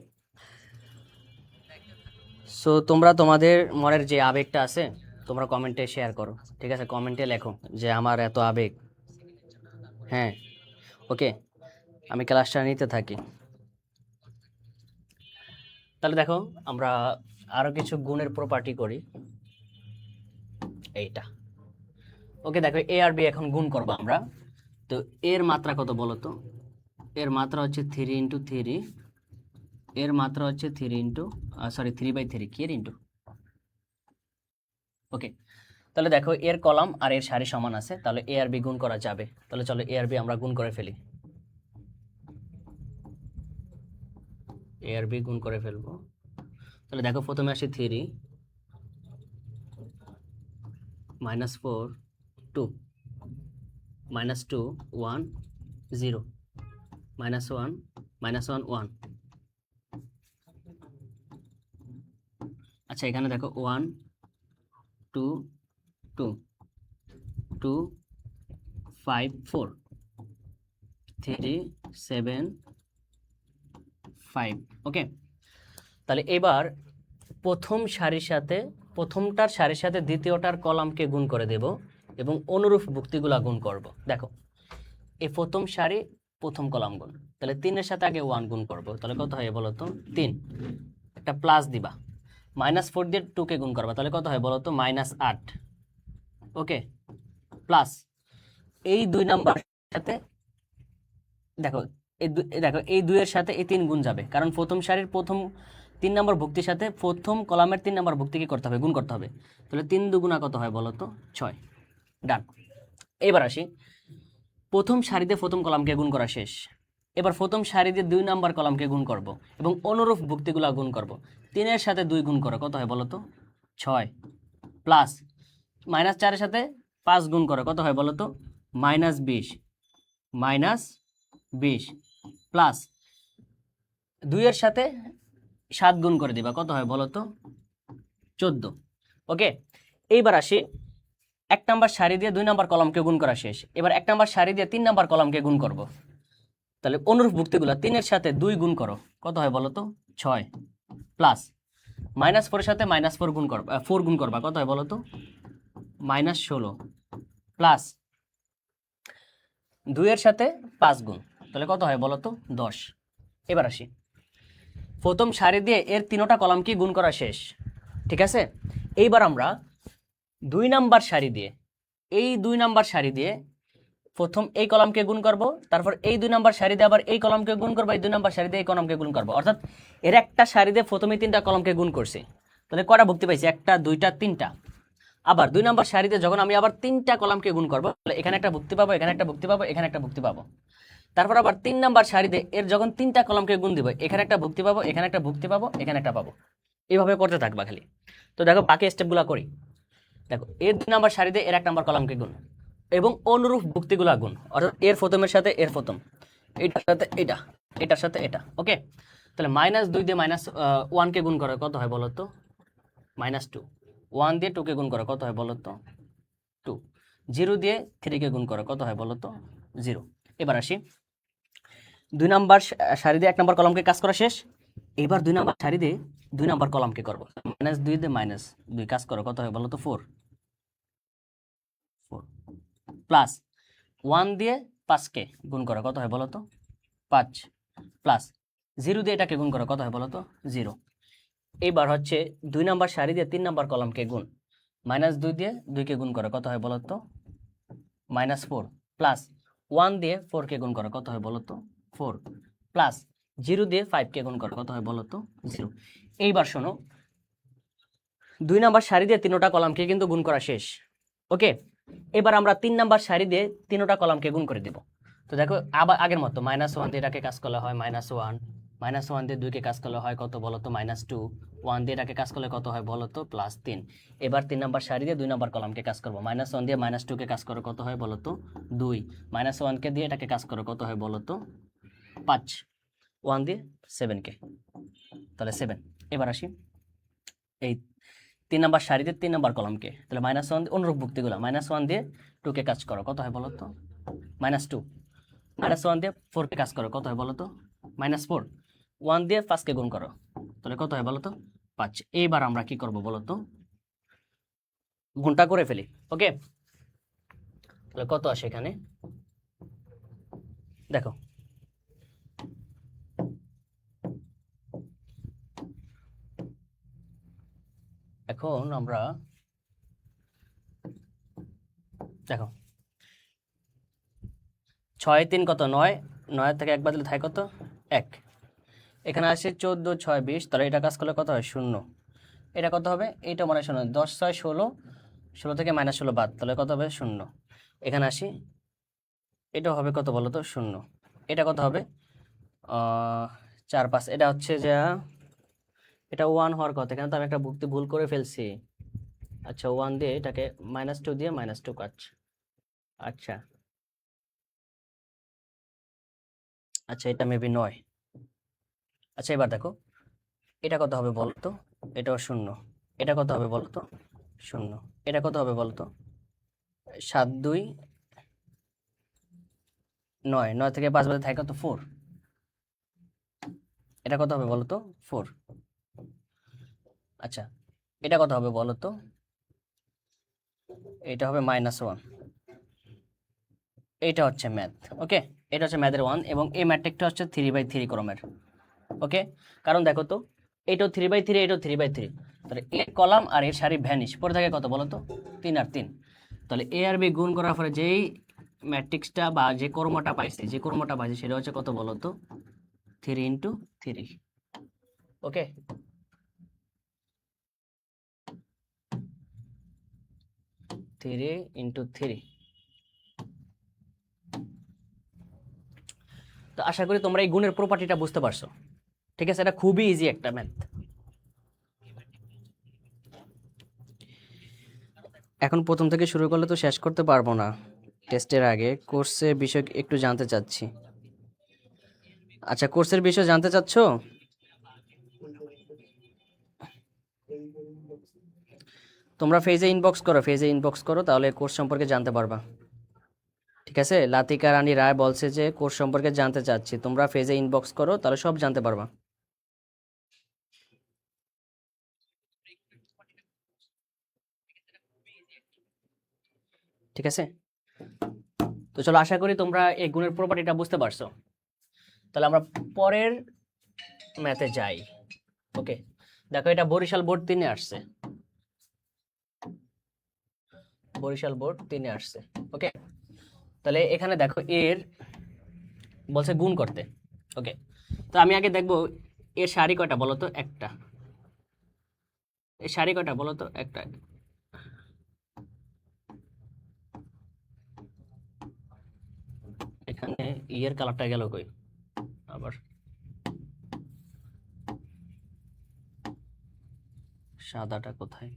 so তোমরা তোমাদের মনের যে আবেগটা আছে তোমরা কমেন্টে শেয়ার করো, ঠিক আছে? কমেন্টে লেখো যে আমার এত আবেগ। হ্যাঁ, ওকে, আমি ক্লাসটা নিতে থাকি। তাহলে দেখো আমরা আরো কিছু গুণের প্রপার্টি করি, এইটা। ওকে, দেখো এ আর বি এখন গুণ করবো আমরা। তো এর মাত্রা কত বলো তো? এর মাত্রা হচ্ছে 3 × 3, এর মাত্রা হচ্ছে 3 ইন্টু 3/3, কি এর ইন্টু। ওকে, তাহলে দেখো এর কলাম আর এর সারি সমান আছে, তাহলে এ আর বি গুণ করা যাবে। তাহলে চলো এ আর বি আমরা গুণ করে ফেলি। এ আর বি গুণ করে ফেলবো। তাহলে দেখো প্রথমে আসি 3 -4 2 -2 1 0 -1 -1 1। আচ্ছা এখানে দেখো 1 2 2 2 5 4 3 7 5। ওকে, তাহলে এবার প্রথমটার সারির সাথে দ্বিতীয়টার কলামকে গুণ করে দেব এবং অনুরূপ ভুক্তিগুলা গুণ করব। দেখো এই প্রথম সারি প্রথম কলাম গুণ, তাহলে 3-এর সাথে আগে 1 গুণ করব, তাহলে কত হয় বলো তো 3, একটা প্লাস দিবা, -4 দিয়ে 2কে গুণ করবা, তাহলে কত হয় বলো তো -8। ওকে, প্লাস এই 2 নাম্বার সাথে দেখো এই 2-এর সাথে এই 3 গুণ যাবে, কারণ প্রথম সারির প্রথম 3 নম্বর ভুক্তির সাথে প্রথম কলামের 3 নম্বর ভুক্তি কি করতে হবে, গুণ করতে হবে। তাহলে 3 দুগুণা কত হয় বলো তো 6। ডান। এবার আসি, প্রথম সারিতে প্রথম কলামকে গুণ করা শেষ। এবার প্রথম সারিতে 2 নম্বর কলামকে গুণ করব এবং অনুরূপ ভুক্তিগুলা গুণ করব। 3-এর সাথে 2 গুণ করো, কত হয় বলো তো 6, প্লাস -4-এর সাথে 5 গুণ করো, কত হয় বলো তো -20 -20, প্লাস 2-এর সাথে 7 গুণ করে দিবা, কত হয় বলো তো 14। ওকে, এইবার আসি 1 নাম্বার সারি দিয়ে 2 নাম্বার কলামকে গুণ করা শেষ। এবার 1 নাম্বার সারি দিয়ে 3 নাম্বার কলামকে গুণ করব। তাহলে অনুরূপ ভুক্তিগুলো 3-এর সাথে 2 গুণ করো, কত হয় বলো তো 6, প্লাস -4-এর সাথে -4 গুণ করবা, 4 গুণ করবা, কত হয় বলো তো -16, প্লাস 2-এর সাথে 5 গুণ, তাহলে কত হয় বলো তো 10। এবার আসি, প্রথম সারি দিয়ে এর 3টা কলামকে গুণ করা শেষ, ঠিক আছে। এইবার আমরা 2 নাম্বার সারি দিয়ে প্রথম এই কলামকে গুণ করব, তারপর এই 2 নাম্বার সারি দিয়ে আবার এই কলামকে গুণ করব, এই 2 নাম্বার সারি দিয়ে এই কলামকে গুণ করব, অর্থাৎ এর একটা সারি দিয়ে প্রথমে 3টা কলামকে গুণ করছি। তাহলে কটা ভুক্তি পাইছি, 1টা 2টা 3টা। আবার 2 নাম্বার সারিতে যখন আমি আবার 3টা কলামকে গুণ করব, তাহলে এখানে একটা ভুক্তি পাবো, এখানে একটা ভুক্তি পাবো, এখানে একটা ভুক্তি পাবো। তারপর আবার 3 নাম্বার সারিতে এর যখন 3টা কলামকে গুণ দিব, এখানে একটা ভুক্তি পাবো, এখানে একটা ভুক্তি পাবো, এখানে একটা পাবো, এইভাবে করতে থাকবা খালি। তো দেখো বাকি স্টেপগুলো করি। দেখো এর 2 নাম্বার সারিতে এর 1 নাম্বার কলামকে গুণ এবং অনুরূপ ভুক্তিগুলা গুণ, অর্থাৎ এর প্রথমের সাথে এর প্রথম, এটার সাথে এটা, এটার সাথে এটা। ওকে, তাহলে -2 দিয়ে -1 কে গুণ করে কত হয় বলো তো -2, 1 দিয়ে 2 কে গুণ করে কত হয় বলো তো 2, 0 দিয়ে 3 কে গুণ করে কত হয় বলো তো 0। এবার আসি, 2 নাম্বার সারি দিয়ে 1 নাম্বার কলামকে কাজ করা শেষ। এবার 2 নাম্বার সারি দিয়ে 2 নাম্বার কলামকে করব, -2 দিয়ে -2 কাজ করো, কত হয় বলো তো 4, প্লাস 1 দিয়ে 5কে গুণ করো, কত হয় বলো তো 5, প্লাস 0 দিয়ে এটাকে গুণ করো, কত হয় বলো তো 0। এইবার হচ্ছে 2 নাম্বার সারি দিয়ে 3 নাম্বার কলামকে গুণ, -2 দিয়ে 2কে গুণ করো, কত হয় বলো তো -4, প্লাস 1 দিয়ে 4কে গুণ করো, কত হয় বলো তো 4, প্লাস 0 দিয়ে 5কে গুণ করো, কত হয় বলো তো 0। এইবার শোনো, 2 নাম্বার সারি দিয়ে 3টা কলামকে কিন্তু গুণ করা শেষ। ওকে, এবার আমরা 3 নাম্বার সারি দিয়ে 3টা কলামকে গুণ করে দেব। তো দেখো আবার আগের মতো -1 দিয়ে এটাকে কাজ করলে হয় -1, -1 দিয়ে 2কে কাজ করলে হয় কত বলো তো -2, 1 দিয়ে এটাকে কাজ করলে কত হয় বলো তো +3। এবার 3 নাম্বার সারি দিয়ে 2 নাম্বার কলামকে কাজ করবো, -1 দিয়ে -2কে কাজ করো, কত হয় বলো তো 2, -1কে দিয়ে এটাকে কাজ করো, কত হয় বলো তো 5, 1 দিয়ে 7কে, তাহলে 7। এবার আসি এই 3 নাম্বার সারিতে 3 নাম্বার কলামকে, তাহলে -1 অনুরূপ ভুক্তিগুলো, -1 দিয়ে 2কে কাজ করো, কত হয় বলো তো -2, -1 দিয়ে 4কে কাজ করো, কত হয় বলো তো -4, 1 দিয়ে 5কে গুণ করো, তাহলে কত হয় বলো তো 5। এইবার আমরা কি করব বলো তো, গুণটা করে ফেলি। ওকে, তাহলে কত আসে এখানে দেখো, এখন আমরা দেখো 6 3 কত 9, 9 থেকে 1 বাদলে থাকে কত 1, এখানে আসে 14 6 20, তাহলে এটা কাজ করলে কত হয় 0। এটা কত হবে, এইটা মনে হয় 0, 10 6 16, 16 থেকে -16 বাদ, তাহলে কত হবে 0। এখানে আসি, এটা হবে কত বলো তো 0, এটা কত হবে 4 5 এটা হচ্ছে যে এটা 1 হওয়ার কথা, কেন তো আমি একটা ভুল করে ফেলছি। আচ্ছা 1 দিয়ে এটাকে -2 দিয়ে -2 কাটছে। আচ্ছা আচ্ছা এটা মেবি 9। আচ্ছা এবার দেখো এটা কত হবে বলতো, এটাও 0। এটা কত হবে বলতো, 0। এটা কত হবে বলতো, 7 2 9, 9 থেকে 5 বাদে থাকে কত, 4। এটা কত হবে বলতো, 4। আচ্ছা এটা কত হবে বলতো, এটা হবে -1। এইটা হচ্ছে ম্যাথ। ওকে, এটা হচ্ছে ম্যাথের 1 এবং এই ম্যাট্রিকটা হচ্ছে 3/3 ক্রমের। ওকে, কারণ দেখো তো এটাও 3/3, এটাও 3/3, তাহলে এর কলাম আর এর সারি ভ্যানিশ পরে থাকে কত বলো তো, 3 আর 3। তাহলে এ আর বি গুণ করার পরে যেই ম্যাট্রিক্সটা বা যে কর্মটা পাইছে, সেটা হচ্ছে কত বলো তো, 3 ইন্টু 3। ওকে, থ্রি ইন্টু থ্রি। তো আশা করি তোমরা এই গুণের প্রপার্টিটা বুঝতে পারছো। ঠিক আছে, এটা খুবই ইজি একটা ম্যাথ। এখন প্রথম থেকে শুরু করলে তো শেষ করতে পারবো না। টেস্টের আগে কোর্সের বিষয় একটু জানতে চাচ্ছি। আচ্ছা কোর্সের বিষয় জানতে চাচ্ছো? তোমরা ফেজে ইনবক্স করো, তাহলে কোর্স সম্পর্কে জানতে পারবা। ঠিক আছে, লাতিকা রানী রায় বলছে যে কোর্স সম্পর্কে জানতে চাচ্ছি, তোমরা ফেজে ইনবক্স করো, তাহলে সব জানতে পারবা। ঠিক আছে, তো চলো আশা করি তোমরা এই গুণের প্রপার্টিটা বুঝতে পারছো। তাহলে আমরা পরের ম্যাথে যাই। ওকে, দেখো এটা বরিশাল বোর্ড 3-এ আসছে, বরিশাল বোর্ড 3-এ আসছে। ওকে, তাহলে এখানে দেখো এর বলছে গুণ করতে। ওকে, তো আমি আগে দেখবো এর সারি কয়টা বলো তো, একটা। এর সারি কয়টা বলো তো, একটা। এখানে ইয়ের কালারটা গেল কই আবার, সাদাটা কোথায়?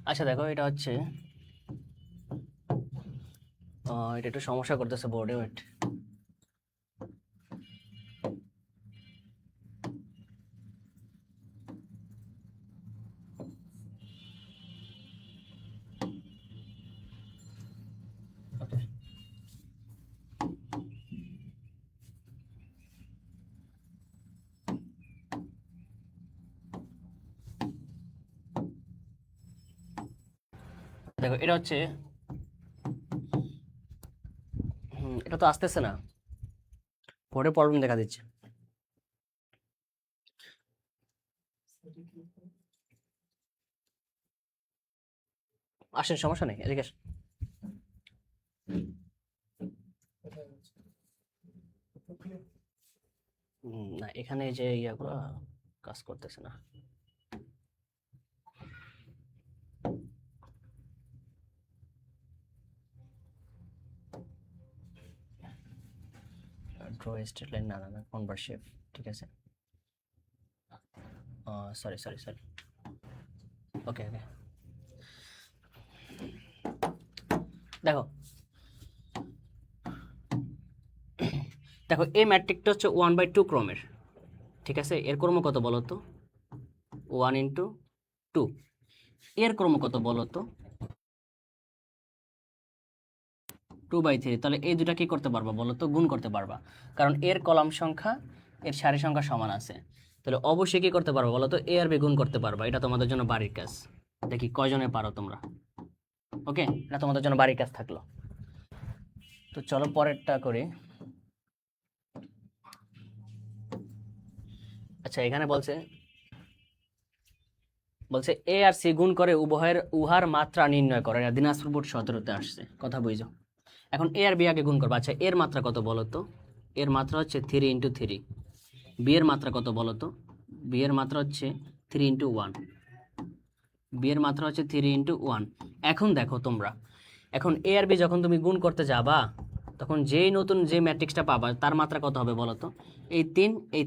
আচ্ছা দেখো এটা হচ্ছে এটা একটু সমস্যা করতেছে বোর্ডে, ওয়েট। দেখো এটা হচ্ছে এটা তো আসতেছে না, বোর্ডে প্রবলেম দেখা দিচ্ছে। আসেন, সমস্যা নেই, এদিকে আসেন। না এখানে যে ইয়াগুলো কাজ করতেছে না। ড্র স্ট্রেট লাইন, না না না, কনভার্ট শেপ। ঠিক আছে, সরি সরি সরি। ওকে ওকে, দেখো দেখো এই ম্যাট্রিকটা হচ্ছে 1/2 ক্রমের। ঠিক আছে, এর ক্রম কত বলো তো, 1 ইন্টু 2। এর ক্রম কত বলো তো, 2/3। তাহলে এই দুটা কি করতে পারবা বলো তো, গুণ করতে পারবা, কারণ এর কলাম সংখ্যা এর সারি সংখ্যা সমান আছে। তাহলে অবশ্যই কি করতে পারবা বলো তো, এ আর বি গুণ করতে পারবা। এটা তোমাদের জন্য বাড়ির কাজ, দেখি কয়জনে পারো তোমরা। ওকে, এটা তোমাদের জন্য বাড়ির কাজ থাকলো। তো চলো পরেরটা করি। আচ্ছা এখানে বলছে বলছে এ আর সি গুণ করে উহার মাত্রা নির্ণয় করে। দিনাজপুর বোর্ড 17-তে আসছে, কথা বুঝো। এখন এ আর বি আগে গুণ করবো। আচ্ছা এর মাত্রা কত বলো তো? এর মাত্রা হচ্ছে 3 × 3। বি এর মাত্রা কত বলো তো? বি এর মাত্রা হচ্ছে 3 × 1। বি এর মাত্রা হচ্ছে 3 × 1। এখন দেখো তোমরা, এখন এ আর বি যখন তুমি গুণ করতে যাবা, তখন যেই নতুন যে ম্যাট্রিক্সটা পাবা তার মাত্রা কত হবে বলো তো? এই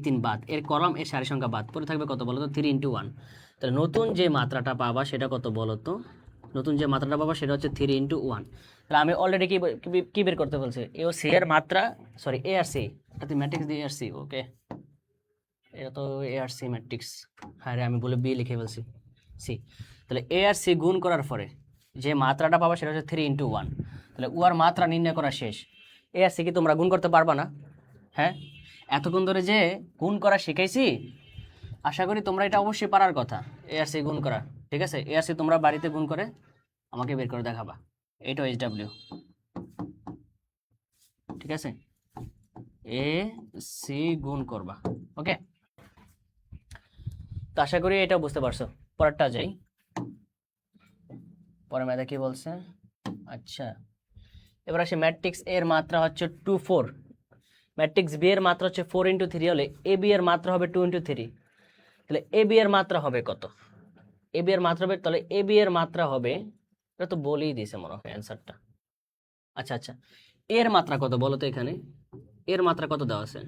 তিন বাদ, এর কলাম এর সারি সংখ্যা বাদ, পরে থাকবে কত বলো তো? 3 × 1। তাহলে নতুন যে মাত্রাটা পাবা সেটা কত বলো তো? নতুন যে মাত্রাটা পাবা সেটা হচ্ছে 3 × 1। তাহলে আমি অলরেডি কি বের করতে বলছে? এ ও সি এর মাত্রা, সরি এ আর সি, এটা ম্যাট্রিক্স দিয়ে এ আর সি, ওকে এটা তো এ আর সি ম্যাট্রিক্স। হ্যাঁ রে, আমি বলে বি লিখে ফেলছি, সি। তাহলে এ আর সি গুণ করার পরে যে মাত্রাটা পাবা সেটা হচ্ছে 3 × 1। তাহলে উয়ার মাত্রা নির্ণয় করা শেষ। এ আর সি কি তোমরা গুণ করতে পারবা না? হ্যাঁ, এতক্ষণ ধরে যে গুণ করা শিখাইছি, আশা করি তোমরা এটা অবশ্যই পারার কথা, এ আর সি গুণ করা। ঠিক আছে, এ আর সি তোমরা বাড়িতে গুণ করে আমাকে বের করে দেখাবা। এইটা এইচ ডাব্লিউ, ঠিক আছে, এ সি গুণ করবা, ওকে। তো আশা করি এটা বুঝতে পারছো। পরেরটা যাই, পরে ম্যাথে কি বলছে। আচ্ছা এবার আসে ম্যাট্রিক্স এর মাত্রা হচ্ছে 2 4, ম্যাট্রিক্স বি এর মাত্রা হচ্ছে 4 × 3 হলে এ বি এর মাত্রা হবে 2 × 3। তাহলে এ বি এর মাত্রা হবে কত? এ বি এর মাত্রা হবে, তাহলে এ বি এর মাত্রা হবে, এটা তো বলেই দিয়েছে মনে হয় অ্যান্সারটা। আচ্ছা আচ্ছা, এর মাত্রা কত বলো তো? এখানে এর মাত্রা কত দেওয়া আছে?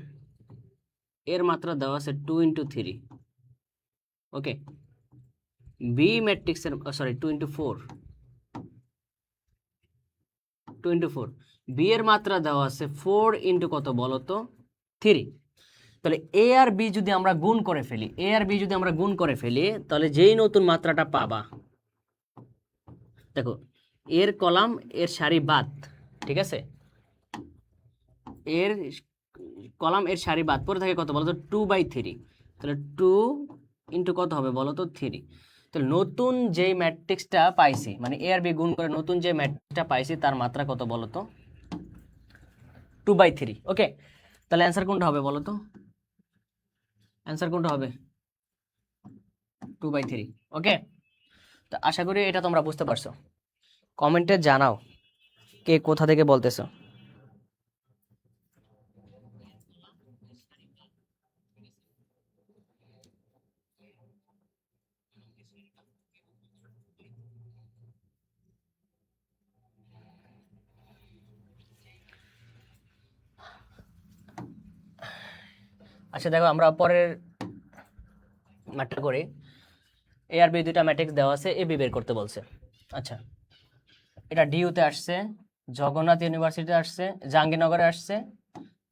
এর মাত্রা দেওয়া আছে 2 × 3, ওকে। বি ম্যাট্রিক্সের, সরি 2 × 4, 2 × 4, বি এর মাত্রা দেওয়া আছে 4 × কত বলো তো? 3। তাহলে এ আর বি যদি আমরা গুণ করে ফেলি, এ আর বি যদি আমরা গুণ করে ফেলি, তাহলে যেই নতুন মাত্রাটা পাবা, দেখো এর কলাম এর সারি বাদ, ঠিক আছে, এর কলাম এর সারি বাদ, পরে থাকে কত বলো তো? 2/3। তাহলে 2 × কত হবে বলো তো? 3। তাহলে নতুন যে ম্যাট্রিক্সটা পাইছি, মানে এ আর বি গুণ করে নতুন যে ম্যাট্রিক্সটা পাইছি তার মাত্রা কত বলো তো? 2/3, ওকে। তাহলে অ্যান্সার কোনটা হবে বলো তো? অ্যান্সার কোনটা হবে? 2/3, ওকে। তো আশা করি এটা তোমরা বুঝতে পারছো। কমেন্টে জানাও কে কোথা থেকে বলতেছো। আচ্ছা দেখো, আমরা পরের ম্যাটটা করি। এ আর বি দুইটা ম্যাট্রিক্স দেওয়া আছে, এ বি বের করতে বলছে। আচ্ছা এটা ডিইউতে আসছে, জগন্নাথ ইউনিভার্সিটিতে আসছে, জাহাঙ্গীরনগরে আসছে,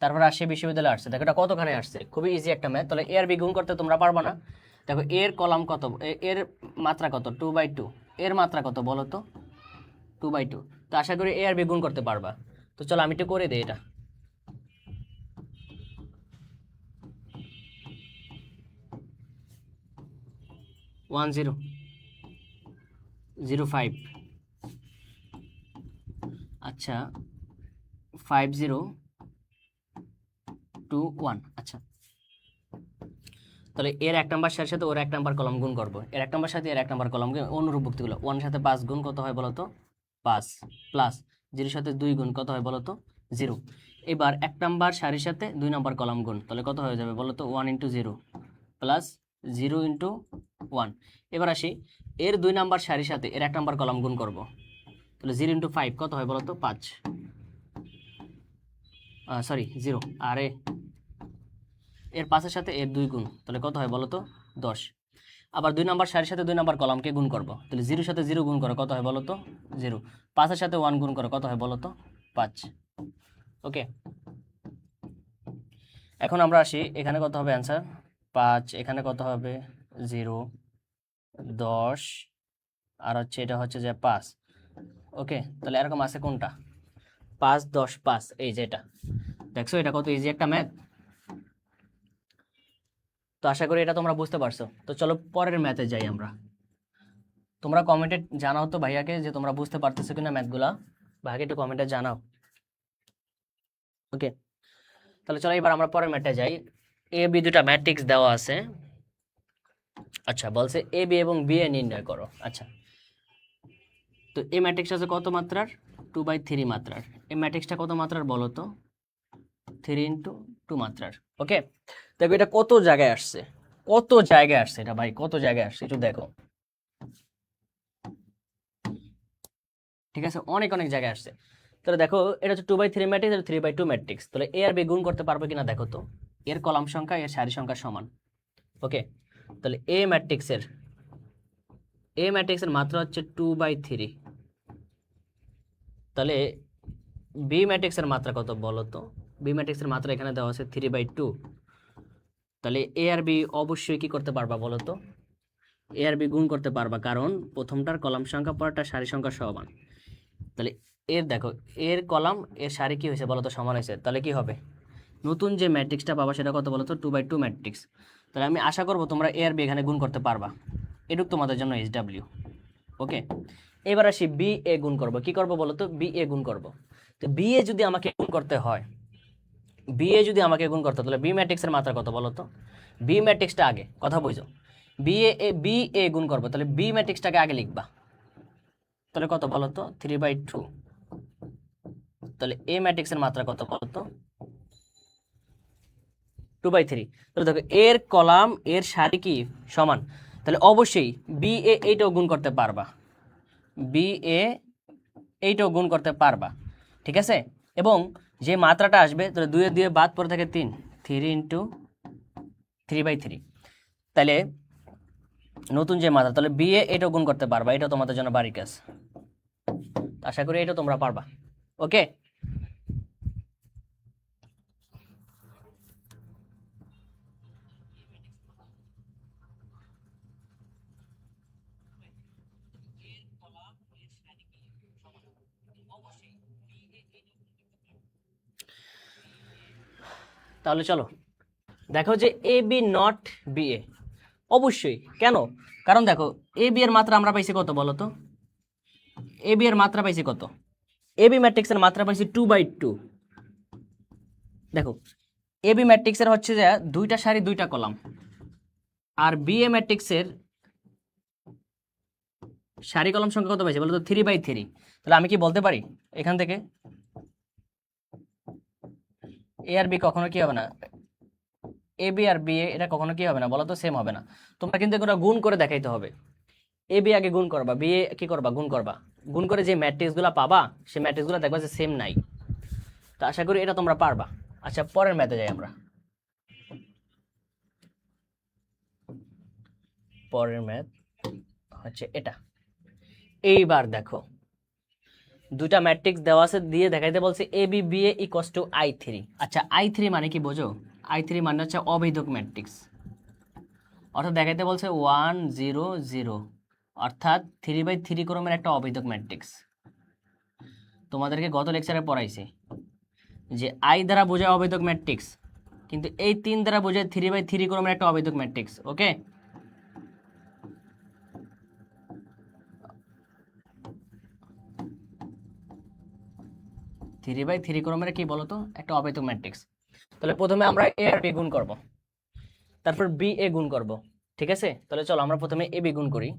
তারপর রাজশাহী বিশ্ববিদ্যালয়ে আসছে। দেখো এটা কতখানে আসছে, খুবই ইজি একটা ম্যাথ। তাহলে এ আর বি গুণ করতে তোমরা পারবা না। দেখো এর কলাম কত, এর মাত্রা কত? 2/2। এর মাত্রা কত বলো তো? 2/2। তো আশা করি এ আর বি গুণ করতে পারবা। তো চলো আমি একটু করে দিই এটা। 1005, আচ্ছা 5021। আচ্ছা তাহলে এর 1 নাম্বার সারির সাথে ওর 1 নাম্বার কলাম গুণ করবো, এর 1 নাম্বার সাথে এর 1 নাম্বার কলাম অনুরূপ ভুক্তিগুলো। 1 সাথে 5 গুণ কত হয় বলো তো? 5, প্লাস 0 সাথে 2 গুণ কত হয় বলো তো? 0। এবার 1 নাম্বার সারির সাথে 2 নাম্বার কলাম গুণ, তাহলে কত হয়ে যাবে বলো তো? 1 × 0 প্লাস 0 × 1। এবার আসি এর 2 নাম্বার সারির সাথে এর 1 নাম্বার কলাম গুণ করব, তাহলে 0 × 5 কত হয় বলো তো? 5, সরি 0, আরে এর 5-এর সাথে এর 2 গুণ, তাহলে কত হয় বলো তো? 10। আবার 2 নাম্বার সারির সাথে 2 নাম্বার কলামকে গুণ করব, তাহলে 0 সাথে 0 গুণ করে কত হয় বলো তো? 0। 5-এর সাথে 1 গুণ করে কত হয় বলো তো? 5, ওকে। এখন আমরা আসি এখানে কত হবে অ্যান্সার? 5, এখানে কত হবে? 0, 10, আর হচ্ছে এটা হচ্ছে যে 5, ওকে। তাহলে এরকম আছে কোনটা? 5, 10, 5, এই যে এটা। দেখছো এটা কত ইজি একটা ম্যাথ। তো আশা করি এটা তোমরা বুঝতে পারছো। তো চলো পরের ম্যাথে যাই আমরা। তোমরা কমেন্টে জানাও তো ভাইয়াকে যে তোমরা বুঝতে পারতেছো কিনা ম্যাথগুলা, ভাইয়াকে একটু কমেন্টে জানাও, ওকে। তাহলে চলো এবার আমরা পরের ম্যাথে যাই। এ বি দুটা ম্যাট্রিক্স দেওয়া আছে। আচ্ছা, বলছে এ বি এবং বি এ নির্ণয় করো। আচ্ছা, তো এই ম্যাট্রিক্স আছে কত মাত্রার? 2/3 মাত্রার। এই ম্যাট্রিক্সটা কত মাত্রার বলো তো? 3 × 2 মাত্রার। ওকে, দেখো এটা কত জায়গায় আসছে, কত জায়গায় আসছে এটা ভাই, কত জায়গায় আসছে একটু দেখো। ঠিক আছে, অনেক অনেক জায়গায় আসছে। তাহলে দেখো এটা হচ্ছে 2/3 ম্যাট্রিক্স, এটা 3/2 ম্যাট্রিক্স। তাহলে এ আর বি গুণ করতে পারবে কিনা দেখো তো। এর কলাম সংখ্যা এর সারি সংখ্যা সমান। ওকে, তাহলে এ ম্যাট্রিক্সের মাত্রা হচ্ছে 2/3। তাহলে বি ম্যাট্রিক্সের মাত্রা কত বলো তো? বি ম্যাট্রিক্সের মাত্রা এখানে দেওয়া আছে 3/2। তাহলে এ আর বি অবশ্যই কি করতে পারবা বলো তো? এ আর বি গুণ করতে পারবা, কারণ প্রথমটার কলাম সংখ্যা পরেরটার সারি সংখ্যা সমান। তাহলে এর দেখো, এর কলাম এর সারি কি হয়েছে বলো তো? সমান হয়েছে। তাহলে কি হবে? নতুন যে ম্যাট্রিক্সটা পাবা সেটা কত বলো তো? 2/2 ম্যাট্রিক্স। তাহলে আমি আশা করবো তোমরা এ আর বি এখানে গুণ করতে পারবা। এটুক তোমাদের জন্য SW। ওকে, এবার আসি বি এ গুণ করবো। কি করবো বলো তো? বি এ গুণ করবো। তো বি এ যদি আমাকে গুণ করতে হয়, তাহলে বি ম্যাট্রিক্সের মাত্রা কত বলো তো? বি ম্যাট্রিক্সটা আগে কথা বুঝো। বি এ গুণ করবো, তাহলে বি ম্যাট্রিক্সটাকে আগে লিখবা। তাহলে কত বলো তো? 3/2। তাহলে এ ম্যাট্রিক্সের মাত্রা কত বলো তো? 2/3। তাহলে দেখো এর কলাম এর সারি কি সমান, তাহলে অবশ্যই বি এ এইটাও গুণ করতে পারবা। বি এ এইটাও গুণ করতে পারবা, ঠিক আছে। এবং যে মাত্রাটা আসবে, তাহলে 2 এর 2 বাদ পড়ে থাকে 3, 3 × 3/3। তাহলে নতুন যে মাত্রা, তাহলে বি এ এটাও গুণ করতে পারবা। এটা তোমাদের জন্য বাড়ির কাজ, আশা করি এটা তোমরা পারবা। ওকে, তাহলে চলো দেখো যে A B not B A. অবশ্যই, কেন? কারণ দেখো এ বি এর মাত্রা আমরা পাইছি কত বলো তো? এ বি এর মাত্রা পাইছি কত? এ বি ম্যাট্রিক্সের মাত্রা পাইছি 2/2। দেখো এ বি ম্যাট্রিক্সের হচ্ছে যে দুইটা সারি দুইটা কলাম, আর বি এ ম্যাট্রিক্সের সারি কলাম সংখ্যা কত পাইছি বলো তো? 3/3। তাহলে আমি কি বলতে পারি এখান থেকে এ আর বি কখনো কি হবে না, A B R B A এটা কখনো কি হবে না বলো তো? সেম হবে না। তোমরা কিন্তু এগুলো গুণ করে দেখাইতে হবে। এ বি আগে গুণ করবা, বি এ কি করবা? গুণ করবা। গুণ করে যে ম্যাট্রিক্সগুলো পাবা সেই ম্যাট্রিক্সগুলো দেখবা যে সেম নাই। তো আশা করি এটা তোমরা পারবা। আচ্ছা, পরের ম্যাথে যাই আমরা। পরের ম্যাথ হচ্ছে এটা। এইবার দেখো দুটা ম্যাট্রিক্স দেওয়া আছে, দিয়ে দেখাইতে বলছে A B B A equals to I3। আচ্ছা, I3 মানে কি বোঝো? I3 মানে হচ্ছে অভেদক ম্যাট্রিক্স। অর্থাৎ দেখাইতে বলছে 1 0 0, অর্থাৎ 3/3 ক্রমের একটা অভেদক ম্যাট্রিক্স। তোমাদেরকে গত লেকচারে পড়াইছি যে I দ্বারা বোঝায় অভেদক ম্যাট্রিক্স, কিন্তু এই 3 দ্বারা বোঝায় 3/3 ক্রমের একটা অভেদক ম্যাট্রিক্স। ওকে, 3/3 ক্রমের কি বলতো? একটা অভেদক ম্যাট্রিক্স। তাহলে প্রথমে আমরা এ আর বি গুণ করব, তারপর বি এ গুণ করব। ঠিক আছে, তাহলে চলো আমরা প্রথমে এ বি গুণ করি।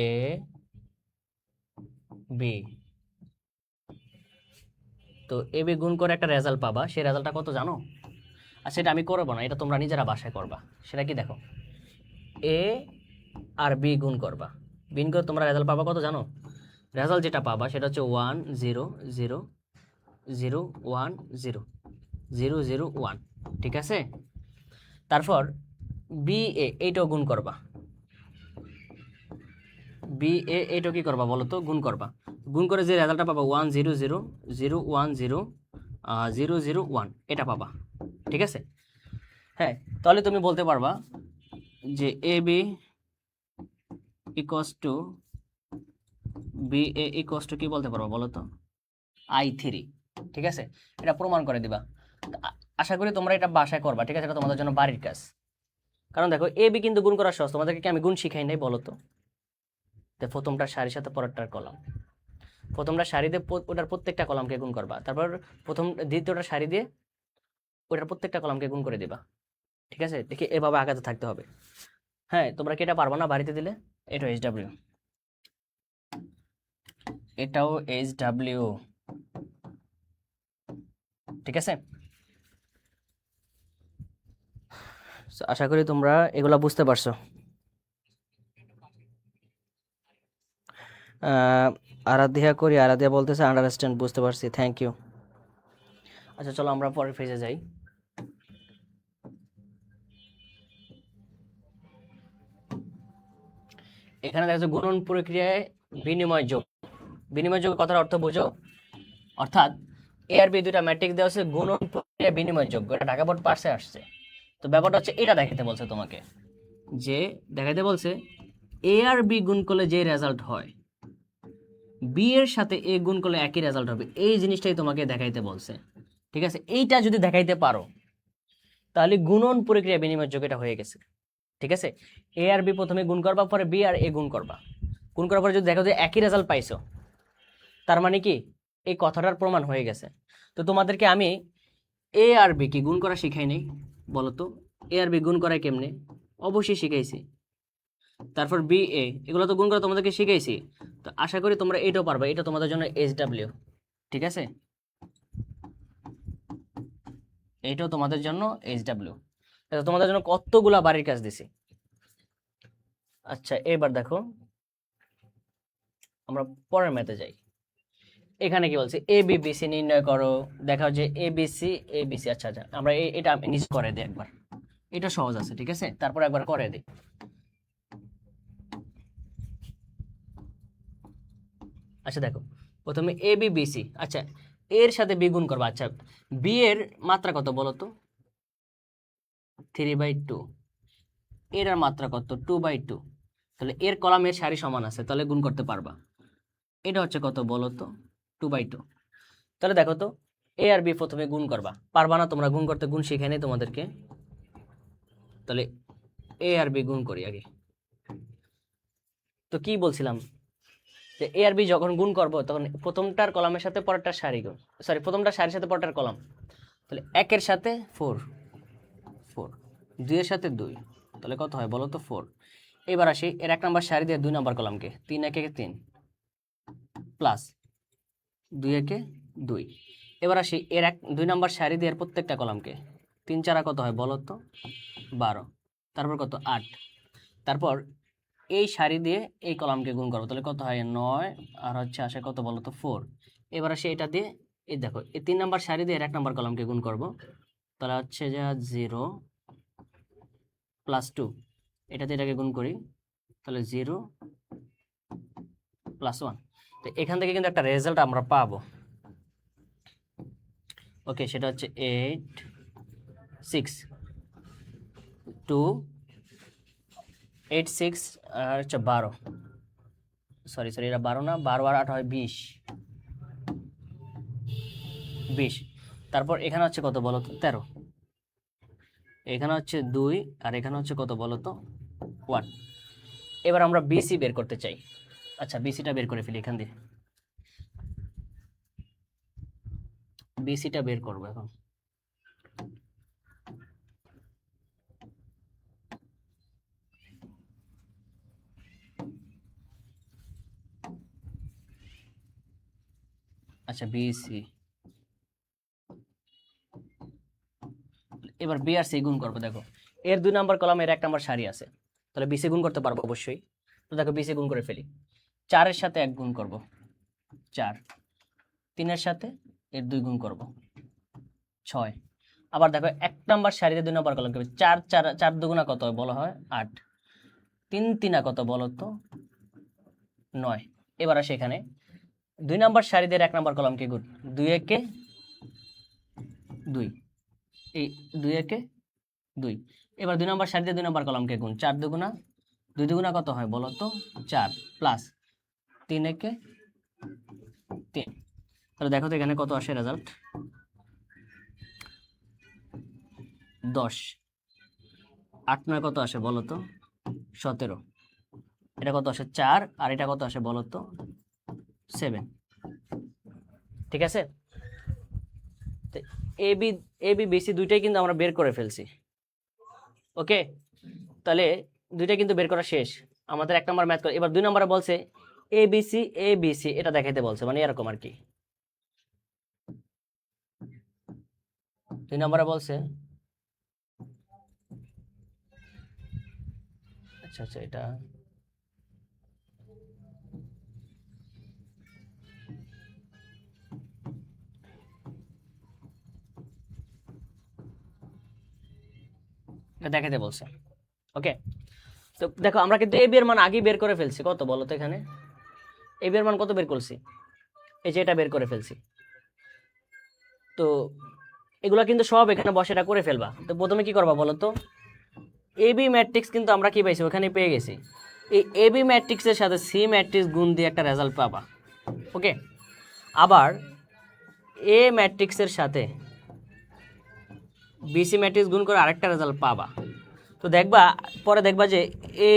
এ বি, তো এ বি গুণ করে একটা রেজাল্ট পাবা। সেই রেজাল্টটা কত জানো? আর সেটা আমি করবো না, এটা তোমরা নিজেরা বাসায় করবা। সেটা কি দেখো, এ আর বি গুণ করবা, গুণ করে তোমরা রেজাল্ট পাবা কত জানো? রেজাল্ট যেটা পাবা সেটা হচ্ছে 1 0 0 0 1 0 0 0 1। ঠিক আছে, তারপর বি এ এইটাও গুণ করবা। বি এ এইটাও কি করবা বলো তো? গুণ করবা। গুণ করে যে রেজাল্টটা পাবা 1 0 0 0 1 0 0 0 1, এটা পাবা। ঠিক আছে, হ্যাঁ। তাহলে তুমি বলতে পারবা যে A B equals to B A equals to কি বলতে পারবো বলো তো? I3। ঠিক আছে, এটা প্রমাণ করে দিবা। আশা করি তোমরা এটা বাসায় করবা। ঠিক আছে, এটা তোমাদের জন্য বাড়ির কাজ। কারণ দেখো এ বি কিন্তু গুণ করা সহজ, তোমাদেরকে কি আমি গুণ শিখাই নাই বলো তো? প্রথমটার সারির সাথে পরেরটার কলাম। প্রথমটা সারি দিয়ে ওটার প্রত্যেকটা কলামকে গুণ করবা, তারপর দ্বিতীয়টা সারি দিয়ে ওটার প্রত্যেকটা কলামকে গুণ করে দিবা। ঠিক আছে, দেখি এভাবে আগাতে থাকতে হবে। হ্যাঁ, তোমরা কি এটা পারবা না বাড়িতে দিলে? এটাও HW, এটাও HW। ঠিক আছে, So, আশা করি তোমরা এগুলা বুঝতে পারছো। আরাধ্যা বলতেছে আন্ডারস্ট্যান্ড, বুঝতে পারছি, থ্যাংক ইউ। আচ্ছা চলো আমরা পরের ফেজে যাই। এখানে দেখা যাচ্ছে গুণন প্রক্রিয়ায় বিনিময় যোগ। বিনিময় যোগ কথার অর্থ বুঝো? অর্থাৎ এ আর বি দুইটা ম্যাট্রিক্স দেওয়া আছে, গুণন প্রক্রিয়া বিনিময় যোগ্য। এটা ঢাকা বোর্ড পাশে আসছে। তো ব্যাপারটা হচ্ছে এটা দেখাতে বলছে তোমাকে, যে দেখাতে বলছে এ আর বি গুণ করলে যে রেজাল্ট হয়, বি এর সাথে এ গুণ করলে একই রেজাল্ট হবে, এই জিনিসটাই তোমাকে দেখাইতে বলছে। ঠিক আছে, এইটা যদি দেখাইতে পারো তাহলে গুণন প্রক্রিয়া বিনিময় যোগ এটা হয়ে গেছে। ঠিক আছে, এ আর বি প্রথমে গুণ করবা, পরে বি আর এ গুণ করবা, গুণ করার পরে যদি দেখো যে একই রেজাল্ট পাইছো, তার মানে কি এই কথাটার প্রমাণ হয়ে গেছে। তো তোমাদেরকে আমি এ আর বি কি গুণ করা শিখাই নেই? বলো তো, এ আর বি গুণ করায় কেমনে? অবশ্যই শিখাইছি। তারপর বি এ, এগুলো তো গুণ করা তোমাদেরকে শিখাইছি। তো আশা করি তোমরা এটাও পারবে। এটা তোমাদের জন্য HW। ঠিক আছে, এইটাও তোমাদের জন্য HW। এটা তোমাদের জন্য কতগুলা বাড়ির কাজ দিছি। আচ্ছা এবার দেখো, আমরা পরের ম্যাথে যাই। এখানে কি বলছে, এ বি বি সি নির্ণয় করো। দেখা যে A B C A B C. আচ্ছা আচ্ছা, আমরা এটা নিচ করে দিই একবার, এটা সহজ আছে। ঠিক আছে, তারপর একবার করে দিই। আচ্ছা দেখো, প্রথমে এ বি বি সি। আচ্ছা, এর সাথে বি গুণ করবো। আচ্ছা, বি এর মাত্রা কত বলো তো? 3/2। এর আর মাত্রা কত? 2/2। তাহলে এর কলামের সারি সমান আছে, তাহলে গুণ করতে পারবা। এটা হচ্ছে কত বলো তো? 2/2। তাহলে দেখো তো, এ আর বি প্রথমে গুণ করবা। পারবা না তোমরা গুণ করতে? গুণ শিখাই নেই তোমাদেরকে। তাহলে এ আর বি গুণ করি আগে। তো কি বলছিলাম, যে এ আর বি যখন গুণ করবো তখন প্রথমটার কলামের সাথে পরেরটার সারি গুণ, সরি প্রথমটার সারির সাথে পরেরটার কলাম। তাহলে 1-এর সাথে 4, 4, 2-এর সাথে 2, তাহলে কত হয় বলো তো? 4। এবার আসি এর 1 নম্বর সারি দিয়ে 2 নম্বর কলামকে, 3-1-এ 3 প্লাস 2-একে 2। এবার আসি এর 2 নম্বর সারি দিয়ে এর প্রত্যেকটা কলামকে, 3-4 কত হয় বলো তো? 12। তারপর কত? 8। তারপর এই সারি দিয়ে এই কলামকে গুণ করবো, তাহলে কত হয়? 9। আর হচ্ছে আসে কত বলো তো? 4। এবার আসে এটা দিয়ে, এই দেখো এই 3 নম্বর সারি দিয়ে এর 1 নম্বর কলামকে গুণ করব, তাহলে হচ্ছে যে 0 প্লাস 2। এটাতে এটাকে গুণ করি, তাহলে 0 প্লাস 1। তো এখান থেকে কিন্তু একটা রেজাল্ট আমরা পাবো। ওকে, সেটা হচ্ছে 8 6 2 8 6 আর হচ্ছে 12, সরি সরি এটা 12 না, 12 আর 8 হয় 20। তারপর এখানে হচ্ছে কত বলো তো? 13। এখানে হচ্ছে 2 আর এখানে হচ্ছে কত বলো তো? 1। এবার আমরা বিসি বের করতে চাই। আচ্ছা বিসিটা বের করে ফেলি এখান দিয়ে। বিসিটা বের করবো এখন। আচ্ছা বিসি, এবার বি আর সি গুণ করবো। দেখো এর 2 নম্বর কলামে এর 1 নম্বর সারি আছে, তাহলে বিসি গুণ করতে পারবো অবশ্যই। তো দেখো বিসি গুণ করে ফেলি। 4-এর সাথে 1 গুণ করব, 4। 3-এর সাথে এর 2 গুণ করব, 6। আবার দেখো 1 নম্বর সারিতে 2 নম্বর কলাম করবে, 4 4 4 দুগুণা কত হয় বলা হয়? 8। 3 3 কত বলো তো? 9। এবার আসে এখানে 2 নম্বর সারিতে 1 নম্বর কলামকে গুণ, 2-একে 2, এই 2-একে 2। এবার 2 নম্বর সারিতে 2 নম্বর কলামকে গুণ, 4 দুগুণা 2 দুগুণা কত হয় বলো তো? 4 প্লাস 3-একে 3। তাহলে দেখো তো এখানে কত আসে রেজাল্ট? 10। 8 9 কত আসে বলো তো? 17। এটা কত আসে? 4। আর এটা কত আসে বলো তো? 7। ঠিক আছে? তো এবি এবি বিসি দুইটাই কিন্তু আমরা বের করে ফেলছি। ওকে, তাহলে দুইটা কিন্তু বের করা শেষ। আমাদের 1 নম্বর ম্যাথ করে, এবার 2 নম্বরে বলছে এবিসি এবিসি এটা দেখাইতে বলছে, মানে এরকম আর কি। 2 নম্বরে বলছে, আচ্ছা আচ্ছা এটা দেখাইতে বলছে। ওকে, তো দেখো আমরা কিন্তু এবি এর মান আগেই বের করে ফেলছি। কত বলো তো এখানে এবি এর মান কত বের করছি? এই যে এটা বের করে ফেলছি। তো এগুলা কিন্তু সব এখানে বসে এটা করে ফেলবা। তো প্রথমে কি করবা বলো তো, এবি ম্যাট্রিক্স কিন্তু আমরা কি পাইছি ওখানে পেয়ে গেছি। এই এবি ম্যাট্রিক্সের সাথে সি ম্যাট্রিক্স গুণ দিয়ে একটা রেজাল্ট পাবা। ওকে, আবার এ ম্যাট্রিক্সের সাথে বিসি ম্যাট্রিক্স গুণ করে আরেকটা রেজাল্ট পাবা। তো দেখবা পরে দেখবা যে এ